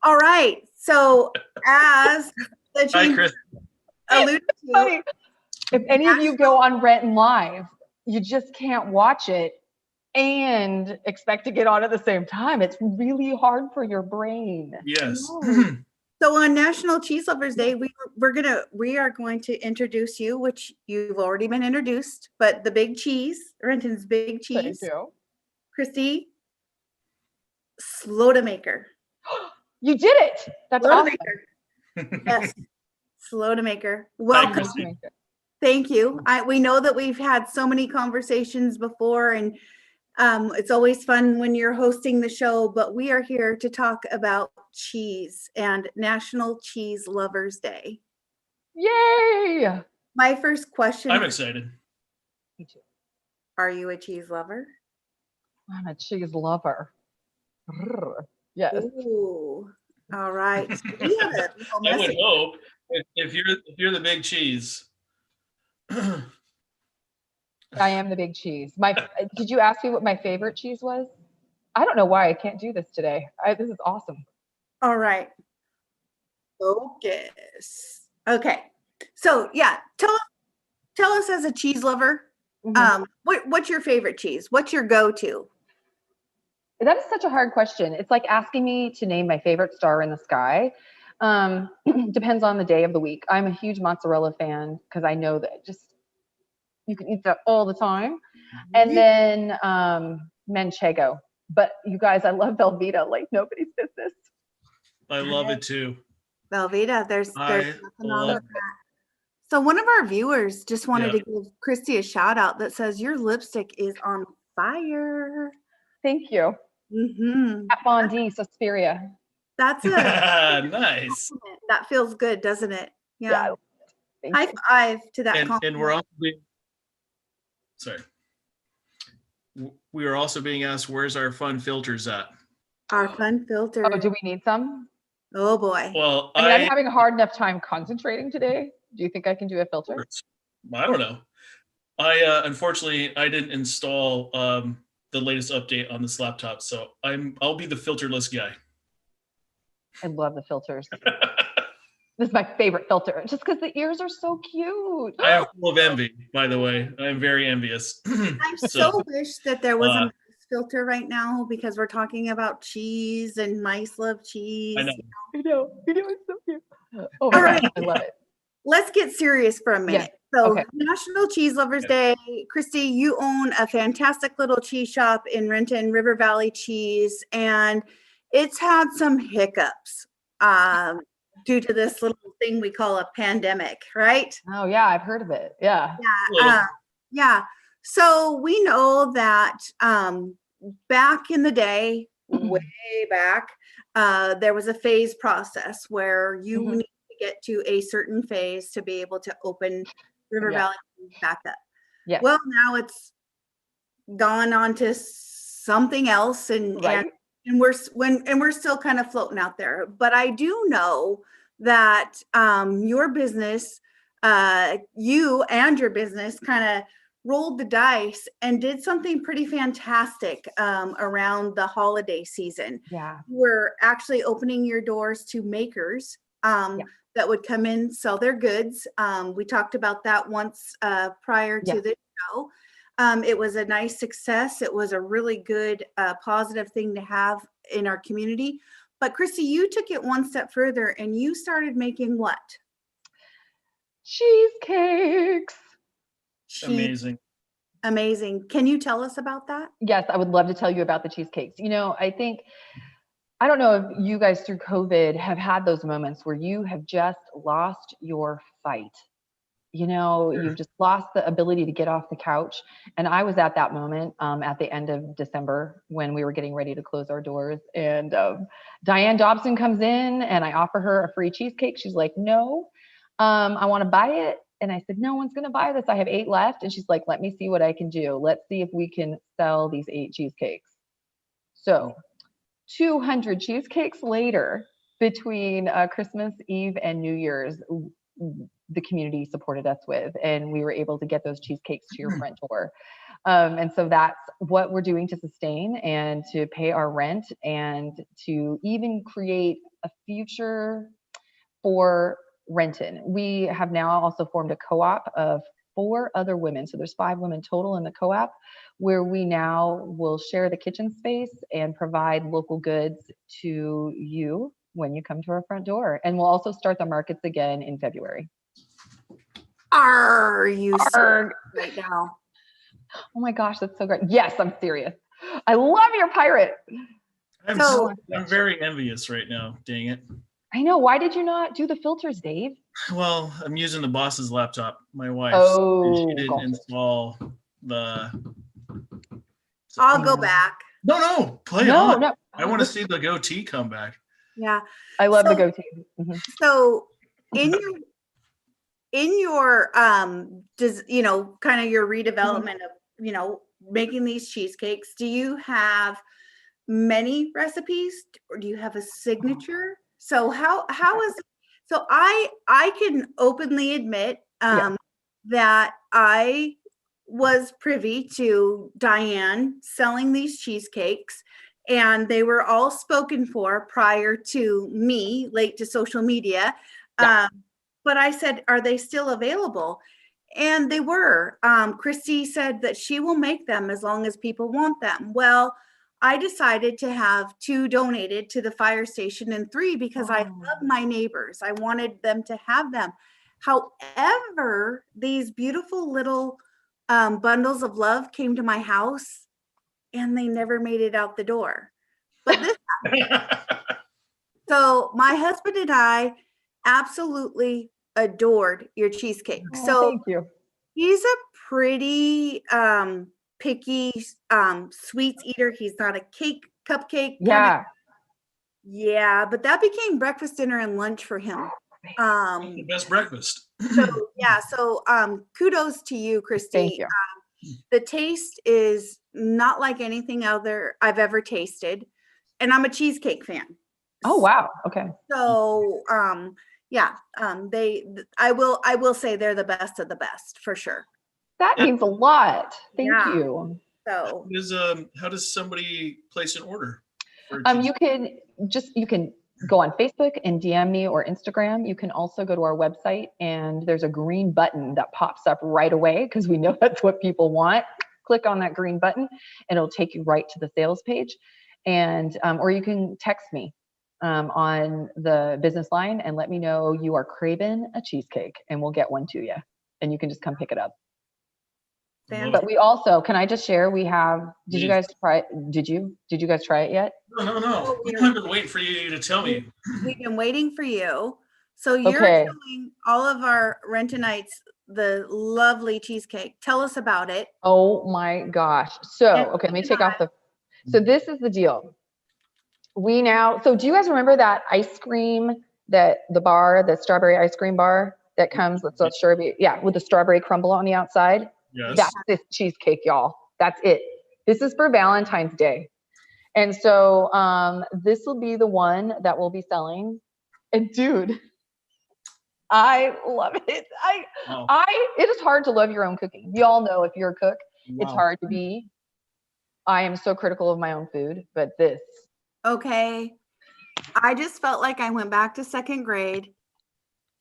All right. So as the chamber alluded to, if any of you go on Renton Live, you just can't watch it and expect to get on at the same time. It's really hard for your brain. Yes. So on National Cheese Lovers Day, we are going to introduce you, which you've already been introduced, but the Big Cheese, Renton's Big Cheese. Thank you. Christy Slowtomaker. You did it. That's awesome. Yes. Slowtomaker. Welcome. Thank you. We know that we've had so many conversations before, and it's always fun when you're hosting the show, but we are here to talk about cheese and National Cheese Lovers Day. Yay! My first question. I'm excited. Me too. Are you a cheese lover? I'm a cheese lover. Yes. Ooh. All right. I would hope if you're the Big Cheese. I am the Big Cheese. Did you ask me what my favorite cheese was? I don't know why I can't do this today. This is awesome. All right. Focus. Okay. So yeah, tell us as a cheese lover, what's your favorite cheese? What's your go-to? That is such a hard question. It's like asking me to name my favorite star in the sky. Depends on the day of the week. I'm a huge mozzarella fan because I know that you can eat that all the time. And then Manchego. But you guys, I love Velveeta like nobody's business. I love it too. Velveeta, there's I nothing wrong love with that. So one of our viewers just wanted to give Christy a shout out that says your lipstick is on fire. Thank you. Mm-hmm. Kat Von D, Suspiria. That's a nice. that feels good, doesn't it? Yeah. Thank High you. five to that And compliment. we're also we are also being asked, where's our fun filters at? Our fun filter. Oh, do we need some? Oh boy. Well, I mean, I'm having a hard enough time concentrating today. Do you think I can do a filter? I don't know. Unfortunately I didn't install the latest update on this laptop, so I'll be the filterless guy. I love the filters. This is my favorite filter, just because the ears are so cute. I am full of envy, by the way. I'm very envious. I so wish that there was a nice filter right now, because we're talking about cheese and mice love cheese. I know. It's so cute. Oh my God, I love it. Let's get serious for a minute. Yeah. So Okay. National Cheese Lovers Day. Christy, you own a fantastic little cheese shop in Renton, River Valley Cheese, and it's had some hiccups due to this little thing we call a pandemic, right? Oh yeah, I've heard of it. Yeah. Yeah. So we know that back in the day, way back, there was a phase process where you need to get to a certain phase to be able to open River Valley back up. Yeah. Well, now it's gone on to something else, and we're still kind of floating out there. But I do know that your business, you and your business kind of rolled the dice and did something pretty fantastic around the holiday season. Yeah. We're actually opening your doors to makers that would come in, sell their goods. We talked about that once prior to the show. It was a nice success. It was a really good, positive thing to have in our community. But Christy, you took it one step further and you started making what? Cheesecakes. Amazing. Amazing. Can you tell us about that? Yes, I would love to tell you about the cheesecakes. You know, I don't know if you guys through COVID have had those moments where you have just lost your fight. You know, you've just lost the ability to get off the couch. And I was at that moment at the end of December when we were getting ready to close our doors. And Diane Dobson comes in and I offer her a free cheesecake. She's like, no, I want to buy it. And I said, no one's going to buy this. I have 8 left. And she's like, let me see what I can do. Let's see if we can sell these 8 cheesecakes. So 200 cheesecakes later, between Christmas Eve and New Year's, the community supported us with, and we were able to get those cheesecakes to your front door. And so that's what we're doing to sustain and to pay our rent and to even create a future for Renton. We have now also formed a co-op of 4 other women. So there's 5 women total in the co-op, where we now will share the kitchen space and provide local goods to you when you come to our front door. And we'll also start the markets again in February. Are you serious right now? Oh my gosh, that's so great. Yes, I'm serious. I love your pirate. I'm very envious right now. Dang it. I know. Why did you not do the filters, Dave? Well, I'm using the boss's laptop, my wife. Oh, she didn't install the. I'll go back. No, play on. No. I want to see the goatee come back. Yeah, I love the goatee. So in your you know, kind of your redevelopment of, you know, making these cheesecakes, do you have many recipes or do you have a signature? So how is so I can openly admit that I was privy to Diane selling these cheesecakes, and they were all spoken for prior to me, late to social media. But I said, are they still available? And they were. Christy said that she will make them as long as people want them. Well, I decided to have 2 donated to the fire station and 3 because I love my neighbors. I wanted them to have them. However, these beautiful little bundles of love came to my house and they never made it out the door. But this So my husband and I absolutely adored your cheesecake. Oh, So thank you. he's a pretty picky sweets eater. He's not a cupcake kind of. Yeah. Yeah, but that became breakfast, dinner, and lunch for him. The best breakfast. So yeah, so kudos to you, Christy. Thank you. The taste is not like anything other I've ever tasted, and I'm a cheesecake fan. Oh wow. Okay. So yeah, I will say they're the best of the best for sure. That means a lot. Thank Yeah. you. So How does somebody place an order? You can go on Facebook and DM me or Instagram. You can also go to our website and there's a green button that pops up right away because we know that's what people want. Click on that green button and it'll take you right to the sales page. And or you can text me on the business line and let me know you are craving a cheesecake and we'll get one to you. And you can just come pick it up. But we also, can I just share, we have, did you guys try it? Did you guys try it yet? No. I've been waiting for you to tell me. We've been waiting for you. So you're showing all of our Rentonites the lovely cheesecake. Tell us about it. Oh my gosh. So, okay, let me take off so this is the deal. So do you guys remember that ice cream that the strawberry ice cream bar that comes with strawberry, with the strawberry crumble on the outside? Yes. That's this cheesecake, y'all. That's it. This is for Valentine's Day. And so this will be the one that we'll be selling. And dude, I love it. It is hard to love your own cooking. You all know if you're a cook, it's hard to be. I am so critical of my own food, but this. Okay. I just felt like I went back to second grade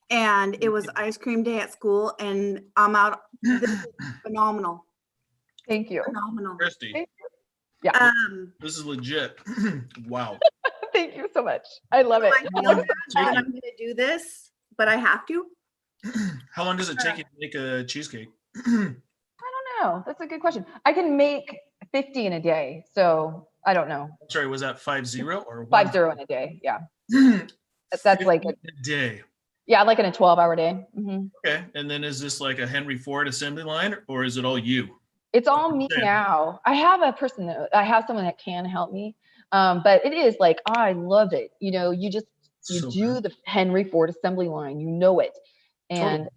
and it was ice cream day at school and I'm out. This is phenomenal. Thank you. Phenomenal. Christy. Thank you. Yeah. This is legit. Wow. Thank you so much. I love it. I feel bad that I'm going to do this, but I have to. How long does it take you to make a cheesecake? I don't know. That's a good question. I can make 50 in a day. So I don't know. Sorry, was that 50 or 50 in a day? Yeah. That's like a day. Yeah, like in a 12-hour day. Mm-hmm. Okay. And then is this like a Henry Ford assembly line or is it all you? It's all me now. I have someone that can help me. But it is like, I love it. You know, you do the Henry Ford assembly line, you know it. And,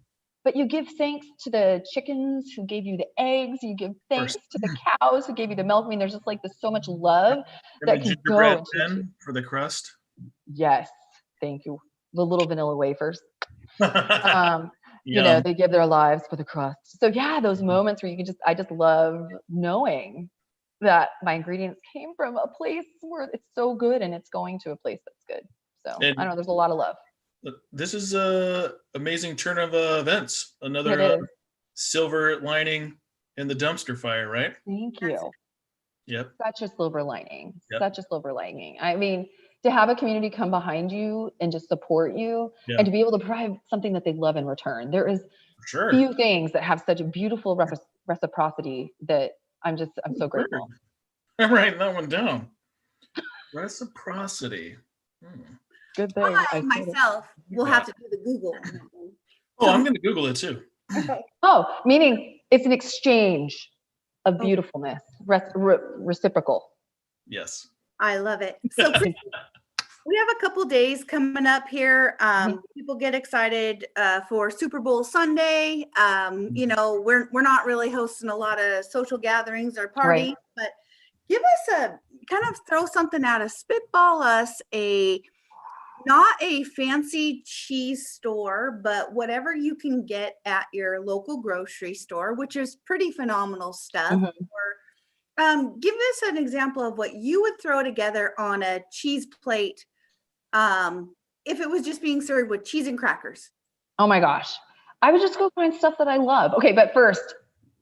but you give thanks to the chickens who gave you the eggs. You give thanks to the cows who gave you the milk. I mean, there's just like there's so much love that can go into for the crust. Yes. Thank you. The little vanilla wafers. You know, they give their lives for the crust. So yeah, those moments where I just love knowing that my ingredients came from a place where it's so good and it's going to a place that's good. So I don't know, there's a lot of love. This is a amazing turn of events. Another silver lining in the dumpster fire, right? Thank you. Yep. Such a silver lining. Yep. Such a silver lining. I mean, to have a community come behind you and just support you and to be able to provide something that they love in return. There is few things that have such a beautiful reciprocity that I'm so grateful. I'm writing that one down. Reciprocity. Good thing. I myself will have to do the Google. Oh, I'm going to Google it too. Oh, meaning it's an exchange of beautifulness, reciprocal. Yes. I love it. So we have a couple days coming up here. People get excited for Super Bowl Sunday. You know, we're not really hosting a lot of social gatherings or parties, but give us kind of throw something at us, spitball us not a fancy cheese store, but whatever you can get at your local grocery store, which is pretty phenomenal stuff. Or give us an example of what you would throw together on a cheese plate if it was just being served with cheese and crackers. Oh my gosh. I would just go find stuff that I love. Okay, but first,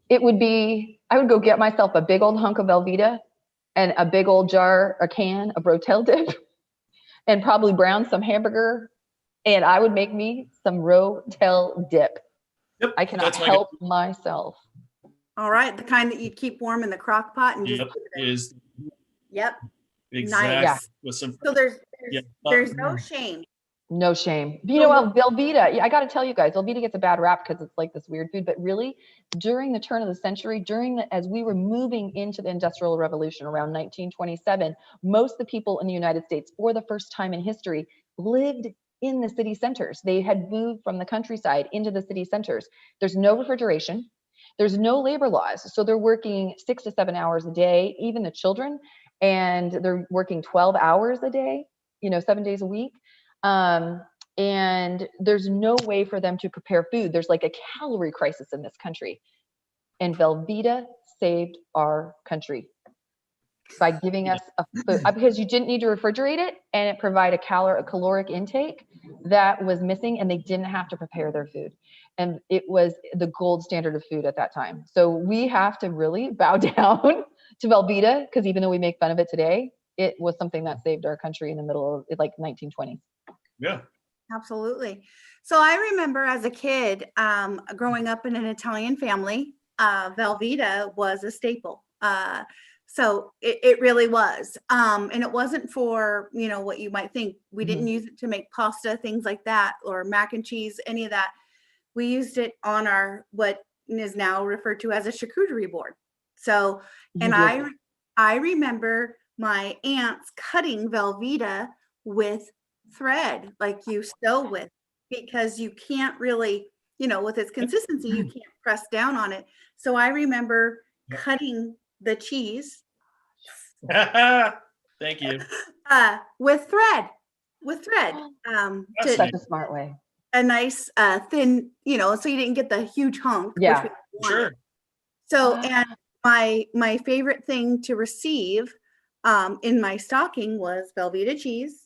I would go get myself a big old hunk of Velveeta and a big old can of Rotel dip. And probably brown some hamburger, and I would make me some Rotel dip. Yep, I cannot help myself. All right, the kind that you keep warm in the crock pot and just Yep. Yep. Exactly. Nice. So there's Yeah. There's no shame. No shame. You know, Velveeta, I got to tell you guys, Velveeta gets a bad rap because it's like this weird food, but really during the turn of the century, as we were moving into the Industrial Revolution around 1927, most of the people in the United States, for the first time in history, lived in the city centers. They had moved from the countryside into the city centers. There's no refrigeration. There's no labor laws. So they're working 6 to 7 hours a day, even the children, and they're working 12 hours a day, 7 days a week. And there's no way for them to prepare food. There's like a calorie crisis in this country. And Velveeta saved our country by giving us a food, because you didn't need to refrigerate it, and it provided a caloric intake that was missing, and they didn't have to prepare their food. And it was the gold standard of food at that time. So we have to really bow down to Velveeta, because even though we make fun of it today, it was something that saved our country in the middle of like 1920s. Yeah. Absolutely. So I remember as a kid, growing up in an Italian family, Velveeta was a staple. So it really was. And it wasn't for, what you might think. We didn't use it to make pasta, things like that, or mac and cheese, any of that. We used it on what is now referred to as a charcuterie board. So, and I remember my aunts cutting Velveeta with thread, like you sew with, because you can't really, with its consistency, you can't press down on it. So I remember cutting the cheese. Thank you. With thread. That's such a smart way. A nice thin, so you didn't get the huge hunk. Yeah, sure. So, and my favorite thing to receive in my stocking was Velveeta cheese.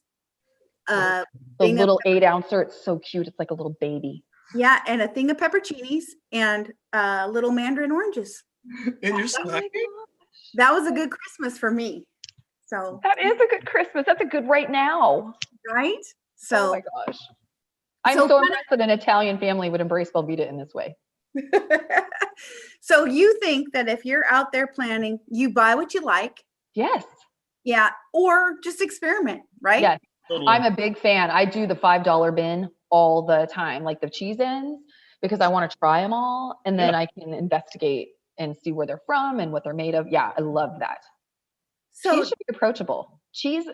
The little 8-ouncer, it's so cute. It's like a little baby. Yeah, and a thing of pepperoncinis and little mandarin oranges. And you're stocking? That was a good Christmas for me. So that is a good Christmas. That's a good right now. Right? So oh my gosh. I'm so impressed that an Italian family would embrace Velveeta in this way. So you think that if you're out there planning, you buy what you like? Yes. Yeah, or just experiment, right? Yes. Totally. I'm a big fan. I do the $5 bin all the time, like the cheese ends, because I want to try them all, and then I can investigate and see where they're from and what they're made of. Yeah, I love that. So cheese should be approachable. Cheese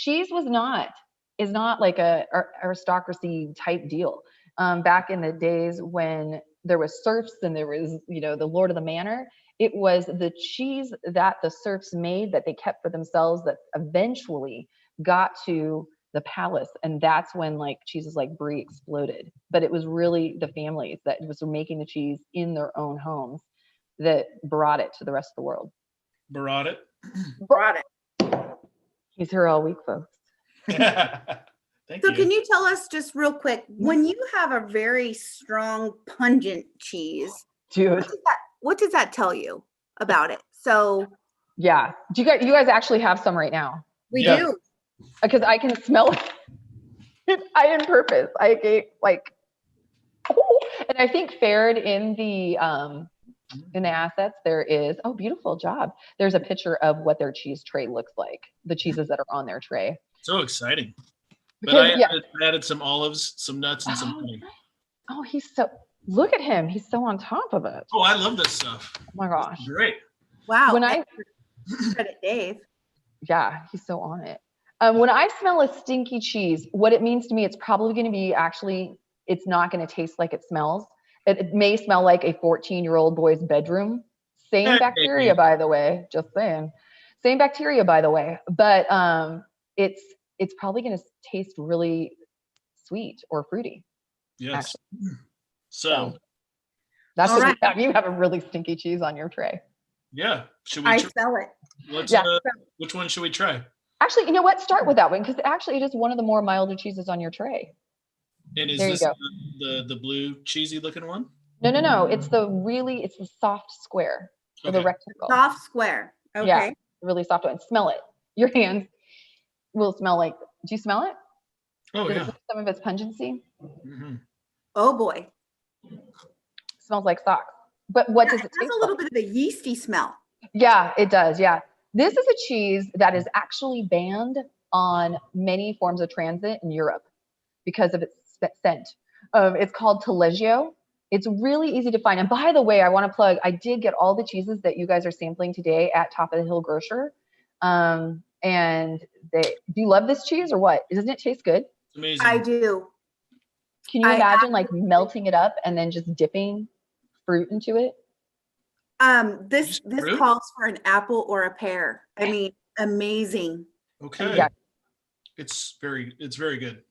is not like a aristocracy type deal. Back in the days when there was serfs and there was, the lord of the manor, it was the cheese that the serfs made that they kept for themselves that eventually got to the palace, and that's when like cheeses like Brie exploded. But it was really the families that was making the cheese in their own homes that brought it to the rest of the world. Brought it. He's here all week, folks. Thank you. Can you tell us just real quick, when you have a very strong, pungent cheese, dude, what does that tell you about it? So yeah, you guys actually have some right now? We do. Because I can smell it. I on purpose. I gave like, and I think Fared in the assets there is, beautiful job. There's a picture of what their cheese tray looks like, the cheeses that are on their tray. So exciting. But I added some olives, some nuts, and some honey. Oh, look at him. He's so on top of it. Oh, I love this stuff. Oh my gosh. Great. Wow. When I credit Dave. Yeah, he's so on it. When I smell a stinky cheese, what it means to me, it's probably going to be it's not going to taste like it smells. It may smell like a 14-year-old boy's bedroom. Same bacteria, by the way. Just saying. Same bacteria, by the way. But it's probably going to taste really sweet or fruity. Yes. So that's what you have a really stinky cheese on your tray. Yeah. Should we? I smell it. Which one should we try? Actually, you know what? Start with that one, because actually it is one of the more milder cheeses on your tray. And is this the blue cheesy looking one? No. It's the soft square, or the rectangle. Soft square. Okay. Yeah, really soft one. Smell it. Your hands will smell like. Do you smell it? Oh, yeah. Some of its pungency. Mm-hmm. Oh boy. Smells like socks. But what does it taste like? It has a little bit of a yeasty smell. Yeah, it does. Yeah. This is a cheese that is actually banned on many forms of transit in Europe because of its scent. It's called Taleggio. It's really easy to find. And by the way, I want to plug, I did get all the cheeses that you guys are sampling today at Top of the Hill Grocer. And do you love this cheese or what? Doesn't it taste good? It's amazing. I do. Can you imagine like melting it up and then just dipping fruit into it? This calls for an apple or a pear. I mean, amazing. Okay. Yeah. It's very good.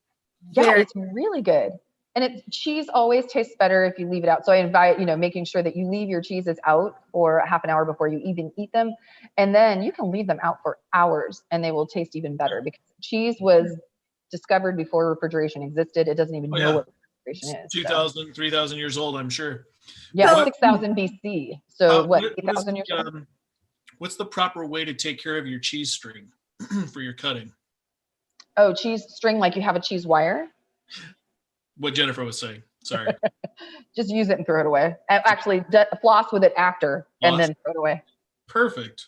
Yeah, it's really good. And cheese always tastes better if you leave it out. So I invite, making sure that you leave your cheeses out for a half an hour before you even eat them. And then you can leave them out for hours and they will taste even better because cheese was discovered before refrigeration existed. It doesn't even know what refrigeration is. 2,000, 3,000 years old, I'm sure. Yeah, 6,000 BC. So 8,000 years old? What's the proper way to take care of your cheese string for your cutting? Oh, cheese string, like you have a cheese wire? What Jennifer was saying. Sorry. Just use it and throw it away. Actually, floss with it after and then throw it away. Perfect.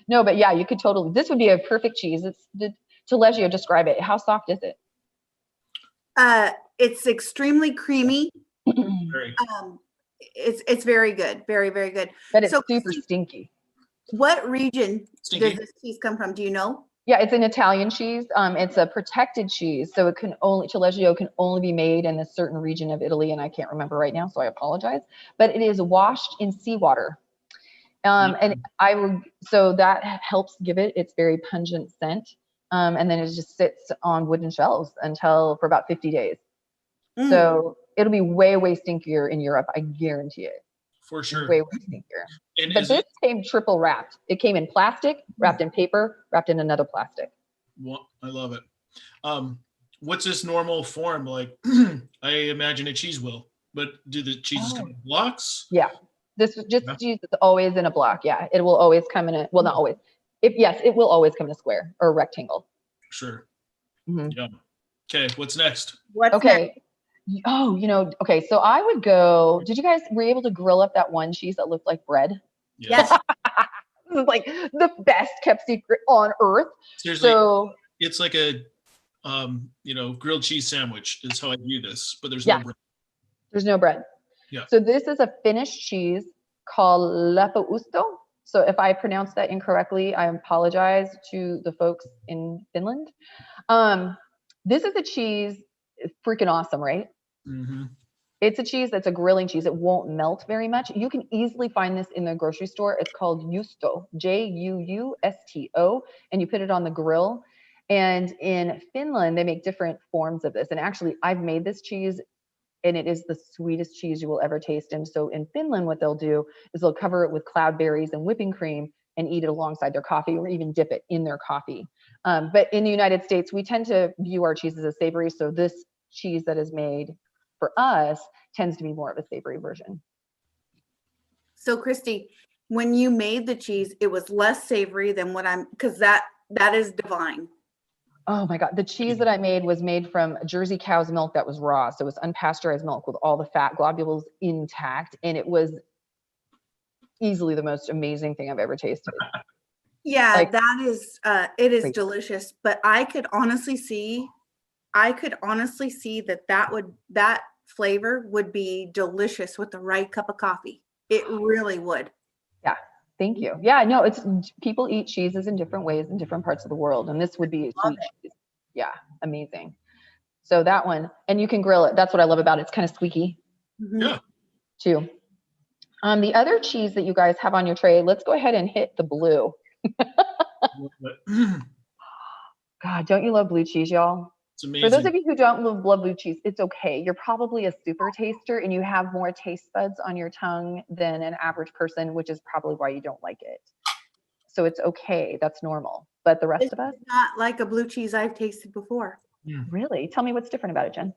No, but yeah, you could totally. This would be a perfect cheese. To Leggio, describe it. How soft is it? It's extremely creamy. It's very good. Very, very good. But it's super stinky. What region does this cheese come from? Do you know? Yeah, it's an Italian cheese. It's a protected cheese, so Taleggio can only be made in a certain region of Italy, and I can't remember right now, so I apologize. But it is washed in seawater, so that helps give it its very pungent scent, and then it just sits on wooden shelves for about 50 days. So it'll be way, way stinkier in Europe, I guarantee it. For sure. Way, way stinkier. But this came triple wrapped. It came in plastic, wrapped in paper, wrapped in another plastic. Well, I love it. What's this normal form like? I imagine a cheese will, but do the cheeses come in blocks? Yeah. Cheese is always in a block. Yeah. It will always come in not always. It will always come in a square or a rectangle. Sure. Mm-hmm. Yeah. Okay. What's next? Next? Oh, okay. So I would go. Did you guys were you able to grill up that one cheese that looked like bread? Yes. This is like the best kept secret on earth. Seriously, so it's like a, grilled cheese sandwich is how I view this, but there's no bread. There's no bread. Yeah. So this is a Finnish cheese called Leppäuusto. So if I pronounced that incorrectly, I apologize to the folks in Finland. This is a cheese, freaking awesome, right? Mm-hmm. It's a cheese that's a grilling cheese. It won't melt very much. You can easily find this in the grocery store. It's called Juusto, Juusto, and you put it on the grill. And in Finland, they make different forms of this. And actually, I've made this cheese, and it is the sweetest cheese you will ever taste. And so in Finland, what they'll do is they'll cover it with cloudberries and whipping cream and eat it alongside their coffee, or even dip it in their coffee. But in the United States, we tend to view our cheeses as savory. So this cheese that is made for us tends to be more of a savory version. So Christy, when you made the cheese, it was less savory than because that is divine. Oh my God. The cheese that I made was made from Jersey cow's milk that was raw. So it was unpasteurized milk with all the fat globules intact. And it was easily the most amazing thing I've ever tasted. Yeah, that is, it is delicious, but I could honestly see that flavor would be delicious with the right cup of coffee. It really would. Yeah. Thank you. Yeah, no, people eat cheeses in different ways in different parts of the world. And this would be a sweet cheese. Yeah. Amazing. So that one, and you can grill it. That's what I love about it. It's kind of squeaky. Mm-hmm. Yeah. Too. The other cheese that you guys have on your tray, let's go ahead and hit the blue. God, don't you love blue cheese, y'all? It's amazing. For those of you who don't love blue cheese, it's okay. You're probably a super taster and you have more taste buds on your tongue than an average person, which is probably why you don't like it. So it's okay. That's normal. But the rest of us? It's not like a blue cheese I've tasted before. Really? Tell me what's different about it, Jen.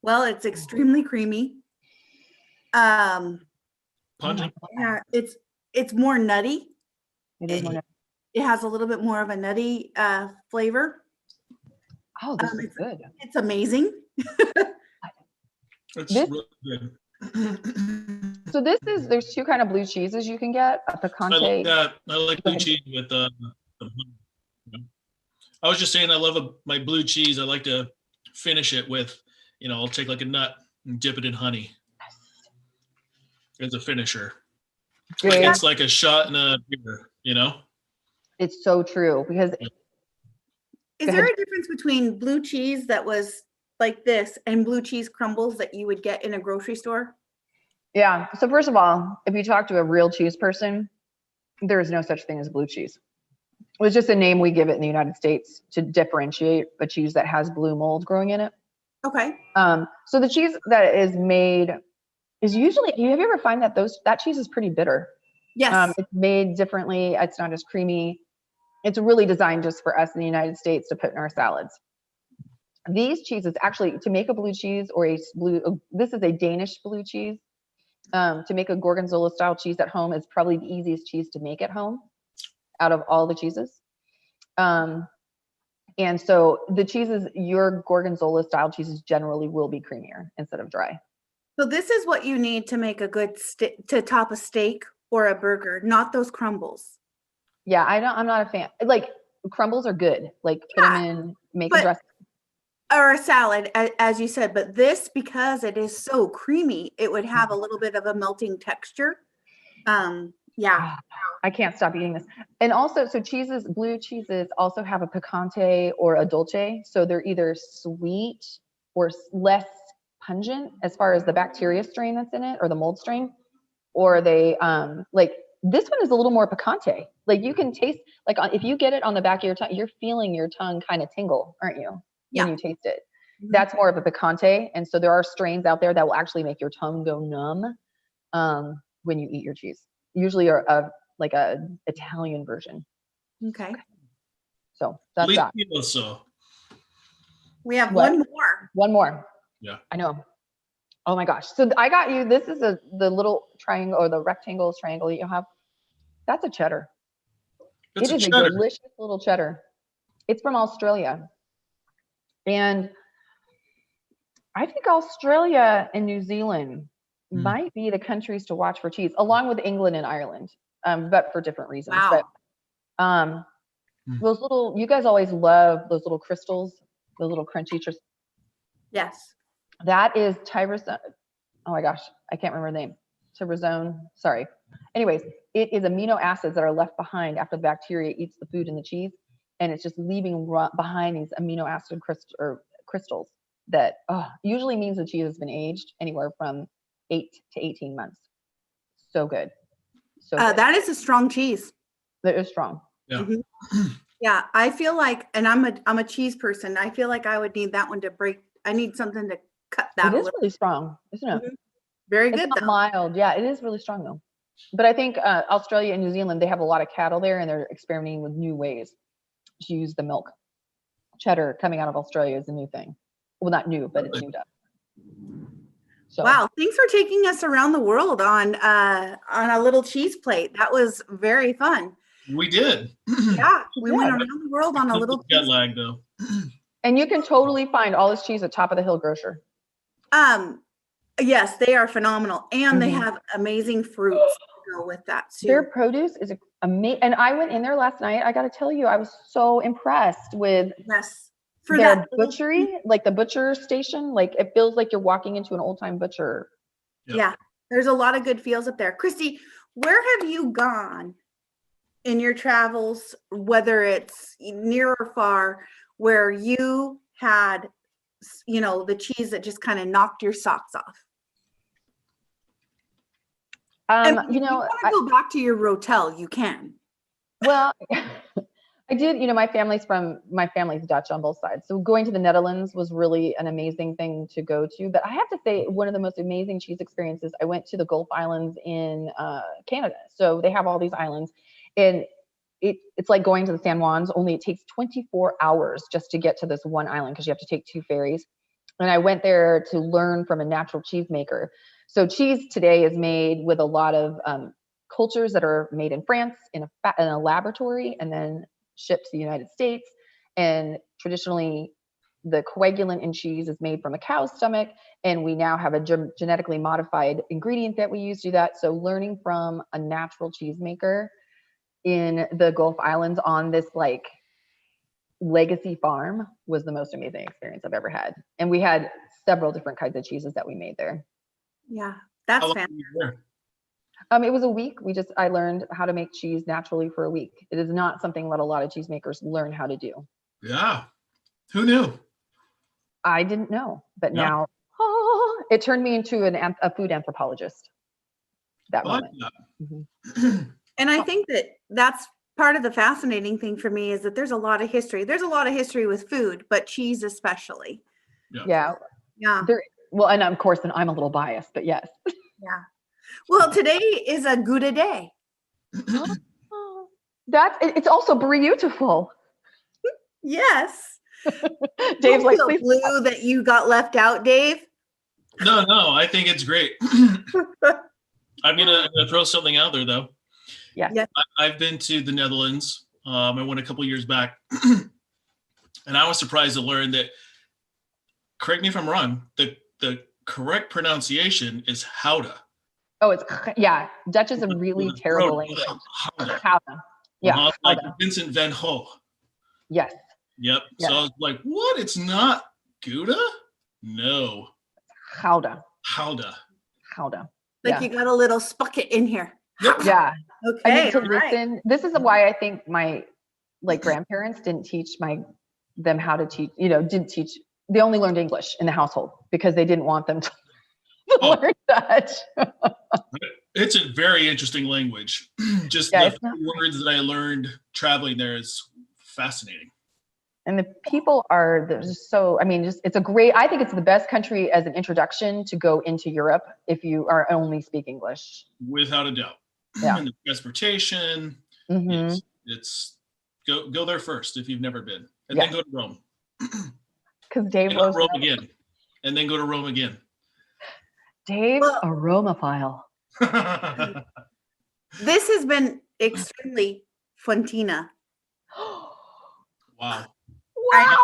Well, it's extremely creamy. Pungent. Yeah, it's more nutty. It is more nutty. It has a little bit more of a nutty flavor. Oh, this is good. It's amazing. It's really good. So there's two kind of blue cheeses you can get. A picante. I like blue cheese with I was just saying I love my blue cheese. I like to finish it with, I'll take like a nut and dip it in honey as a finisher. It's like a shot in a beer, It's so true because. Is there a difference between blue cheese that was like this and blue cheese crumbles that you would get in a grocery store? Yeah. So first of all, if you talk to a real cheese person, there is no such thing as blue cheese. It was just a name we give it in the United States to differentiate a cheese that has blue mold growing in it. Okay. So the cheese that is made is usually, have you ever find that that cheese is pretty bitter? Yes. It's made differently. It's not as creamy. It's really designed just for us in the United States to put in our salads. These cheeses, actually, to make a blue cheese or this is a Danish blue cheese. To make a Gorgonzola style cheese at home is probably the easiest cheese to make at home out of all the cheeses. And so the cheeses, your Gorgonzola style cheeses generally will be creamier instead of dry. So this is what you need to make a good to top a steak or a burger, not those crumbles. Yeah, I'm not a fan. Like crumbles are good. Like put them in, make a dressing. Or a salad, as you said, but this, because it is so creamy, it would have a little bit of a melting texture. Yeah. I can't stop eating this. And also, so blue cheeses also have a picante or a dolce. So they're either sweet or less pungent as far as the bacteria strain that's in it or the mold strain, or they like this one is a little more picante. Like you can taste, like if you get it on the back of your tongue, you're feeling your tongue kind of tingle, aren't you? When you taste it. Mm-hmm. That's more of a picante. And so there are strains out there that will actually make your tongue go numb when you eat your cheese. Usually like a Italian version. Okay. So that's that. We have one more. One more. Yeah. I know. Oh my gosh. So I got you. This is the little triangle or the rectangle triangle that you have. That's a cheddar. It is a delicious little cheddar. It's from Australia. And I think Australia and New Zealand might be the countries to watch for cheese, along with England and Ireland, but for different reasons. Wow. But those little, you guys always love those little crystals, those little crunchy. Yes. That is tyrosine. Oh my gosh, I can't remember the name. Tyrosine. Sorry. Anyways, it is amino acids that are left behind after the bacteria eats the food in the cheese. And it's just leaving behind these amino acid crystals that usually means the cheese has been aged anywhere from 8 to 18 months. So good. So good. That is a strong cheese. That is strong. Yeah. Mm-hmm. Yeah. I feel like, and I'm a cheese person. I feel like I would need that one to break. I need something to cut that. It is really strong, isn't it? Mm-hmm. Very good. It's not mild. Yeah, it is really strong though. But I think Australia and New Zealand, they have a lot of cattle there and they're experimenting with new ways to use the milk. Cheddar coming out of Australia is a new thing. Well, not new, but it's new to us. So. Wow, thanks for taking us around the world on a little cheese plate. That was very fun. We did. Yeah, we went around the world on a little jet lag though. And you can totally find all this cheese at Top of the Hill Grocer. Yes, they are phenomenal, and they have amazing fruits to go with that too. Their produce is amazing, and I went in there last night. I got to tell you, I was so impressed with for their that butchery, like the butcher station. Like it feels like you're walking into an old time butcher. Yeah, there's a lot of good feels up there. Christy, where have you gone in your travels, whether it's near or far, where you had, the cheese that just kind of knocked your socks off? And if you want to go back to your rotel, you can. Well, I did, my family's Dutch on both sides. So going to the Netherlands was really an amazing thing to go to. But I have to say, one of the most amazing cheese experiences, I went to the Gulf Islands in Canada. So they have all these islands. And it's like going to the San Juans, only it takes 24 hours just to get to this one island because you have to take 2 ferries. And I went there to learn from a natural cheese maker. So cheese today is made with a lot of cultures that are made in France in a laboratory and then shipped to the United States. And traditionally, the coagulant in cheese is made from a cow's stomach. And we now have a genetically modified ingredient that we use to do that. So learning from a natural cheese maker in the Gulf Islands on this Legacy Farm was the most amazing experience I've ever had. And we had several different kinds of cheeses that we made there. Yeah, that's How long fantastic. were you there? It was a week. I learned how to make cheese naturally for a week. It is not something that a lot of cheesemakers learn how to do. Yeah. Who knew? I didn't know, but Yeah. now it turned me into a food anthropologist. That I like moment. that. Mhm. And I think that that's part of the fascinating thing for me is that there's a lot of history. There's a lot of history with food, but cheese especially. Yeah. Yeah. Well, and of course, then I'm a little biased, but yes. Yeah. Well, today is a Gouda day. It's also beautiful. Yes. Dave's like, feel please. blue that you got left out, Dave. No, I think it's great. I'm gonna throw something out there though. Yeah. I've been to the Netherlands. I went a couple years back, and I was surprised to learn that. Correct me if I'm wrong. The correct pronunciation is Gouda. Oh, Dutch is a really terrible language. Gouda. Yeah. Like Vincent van Gogh. Yes. Yep. Yes. So I was like, what? It's not Gouda? No. Gouda. Like you got a little spucket in here. Yeah. Okay. To listen. This is why I think my grandparents didn't teach them how to teach. Didn't teach. They only learned English in the household because they didn't want them to learn Dutch. It's a very interesting language. Just the words that I learned traveling there is fascinating. And the people are just so, I think it's the best country as an introduction to go into Europe if you are only speak English. Without a doubt. Yeah. And the transportation, it's go there first if you've never been. And then go to Rome. Because Dave loves Rome again. And then go to Rome again. Dave's a Romophile. This has been extremely funtina. Wow. Wow.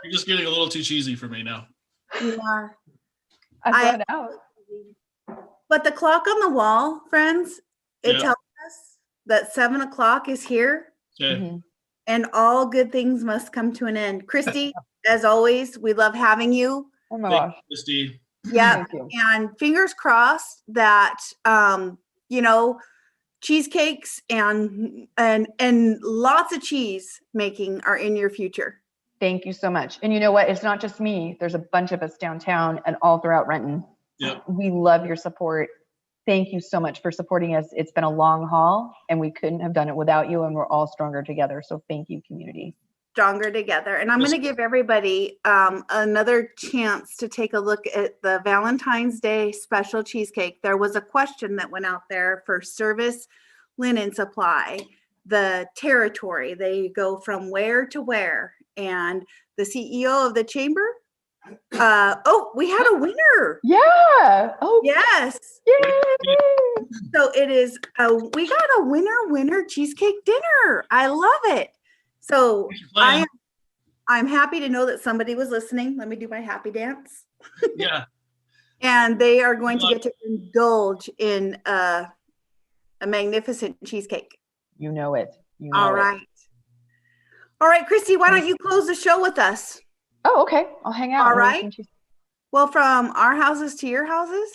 You're just getting a little too cheesy for me now. You are. I found out. But the clock on the wall, friends, it tells us that 7 o'clock is here. Okay. Mm-hmm. And all good things must come to an end. Christy, as always, we love having you. Oh my gosh. Christy. Yeah. And fingers crossed that cheesecakes and lots of cheese making are in your future. Thank you so much. And you know what? It's not just me. There's a bunch of us downtown and all throughout Renton. Yep. We love your support. Thank you so much for supporting us. It's been a long haul and we couldn't have done it without you, and we're all stronger together. So thank you, community. Stronger together. And I'm going to give everybody another chance to take a look at the Valentine's Day special cheesecake. There was a question that went out there for Service Linen Supply, the territory. They go from where to where. And the CEO of the chamber, we had a winner. Yeah. Oh, yes. Yay. So it is, we got a winner cheesecake dinner. I love it. So I'm happy to know that somebody was listening. Let me do my happy dance. Yeah. And they are going to get to indulge in a magnificent cheesecake. You know it. All right, Christy, why don't you close the show with us? Oh, okay. I'll hang out. All right. Well, from our houses to your houses,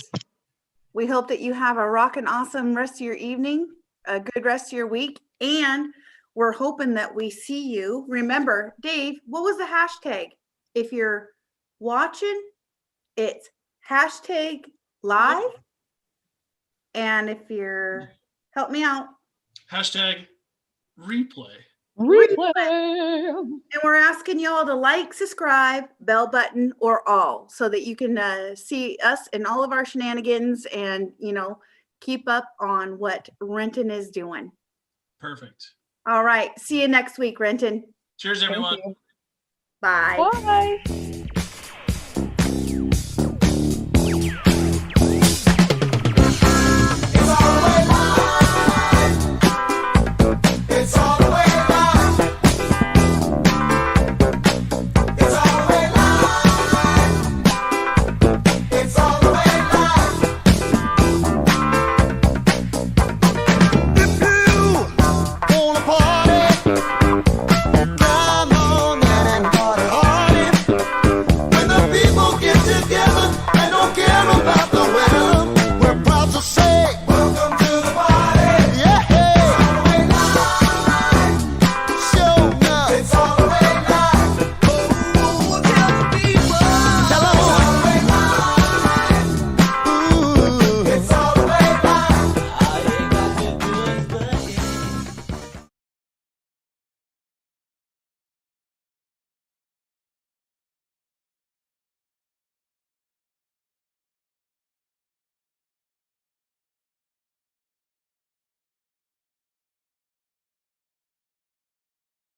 we hope that you have a rockin' awesome rest of your evening, a good rest of your week, and we're hoping that we see you. Remember, Dave, what was the hashtag? If you're watching, it's #live. And if you're, help me out. #replay. And we're asking y'all to like, subscribe, bell button, or all, so that you can see us and all of our shenanigans and, keep up on what Renton is doing. Perfect. All right. See you next week, Renton. Cheers, everyone. Bye. Bye.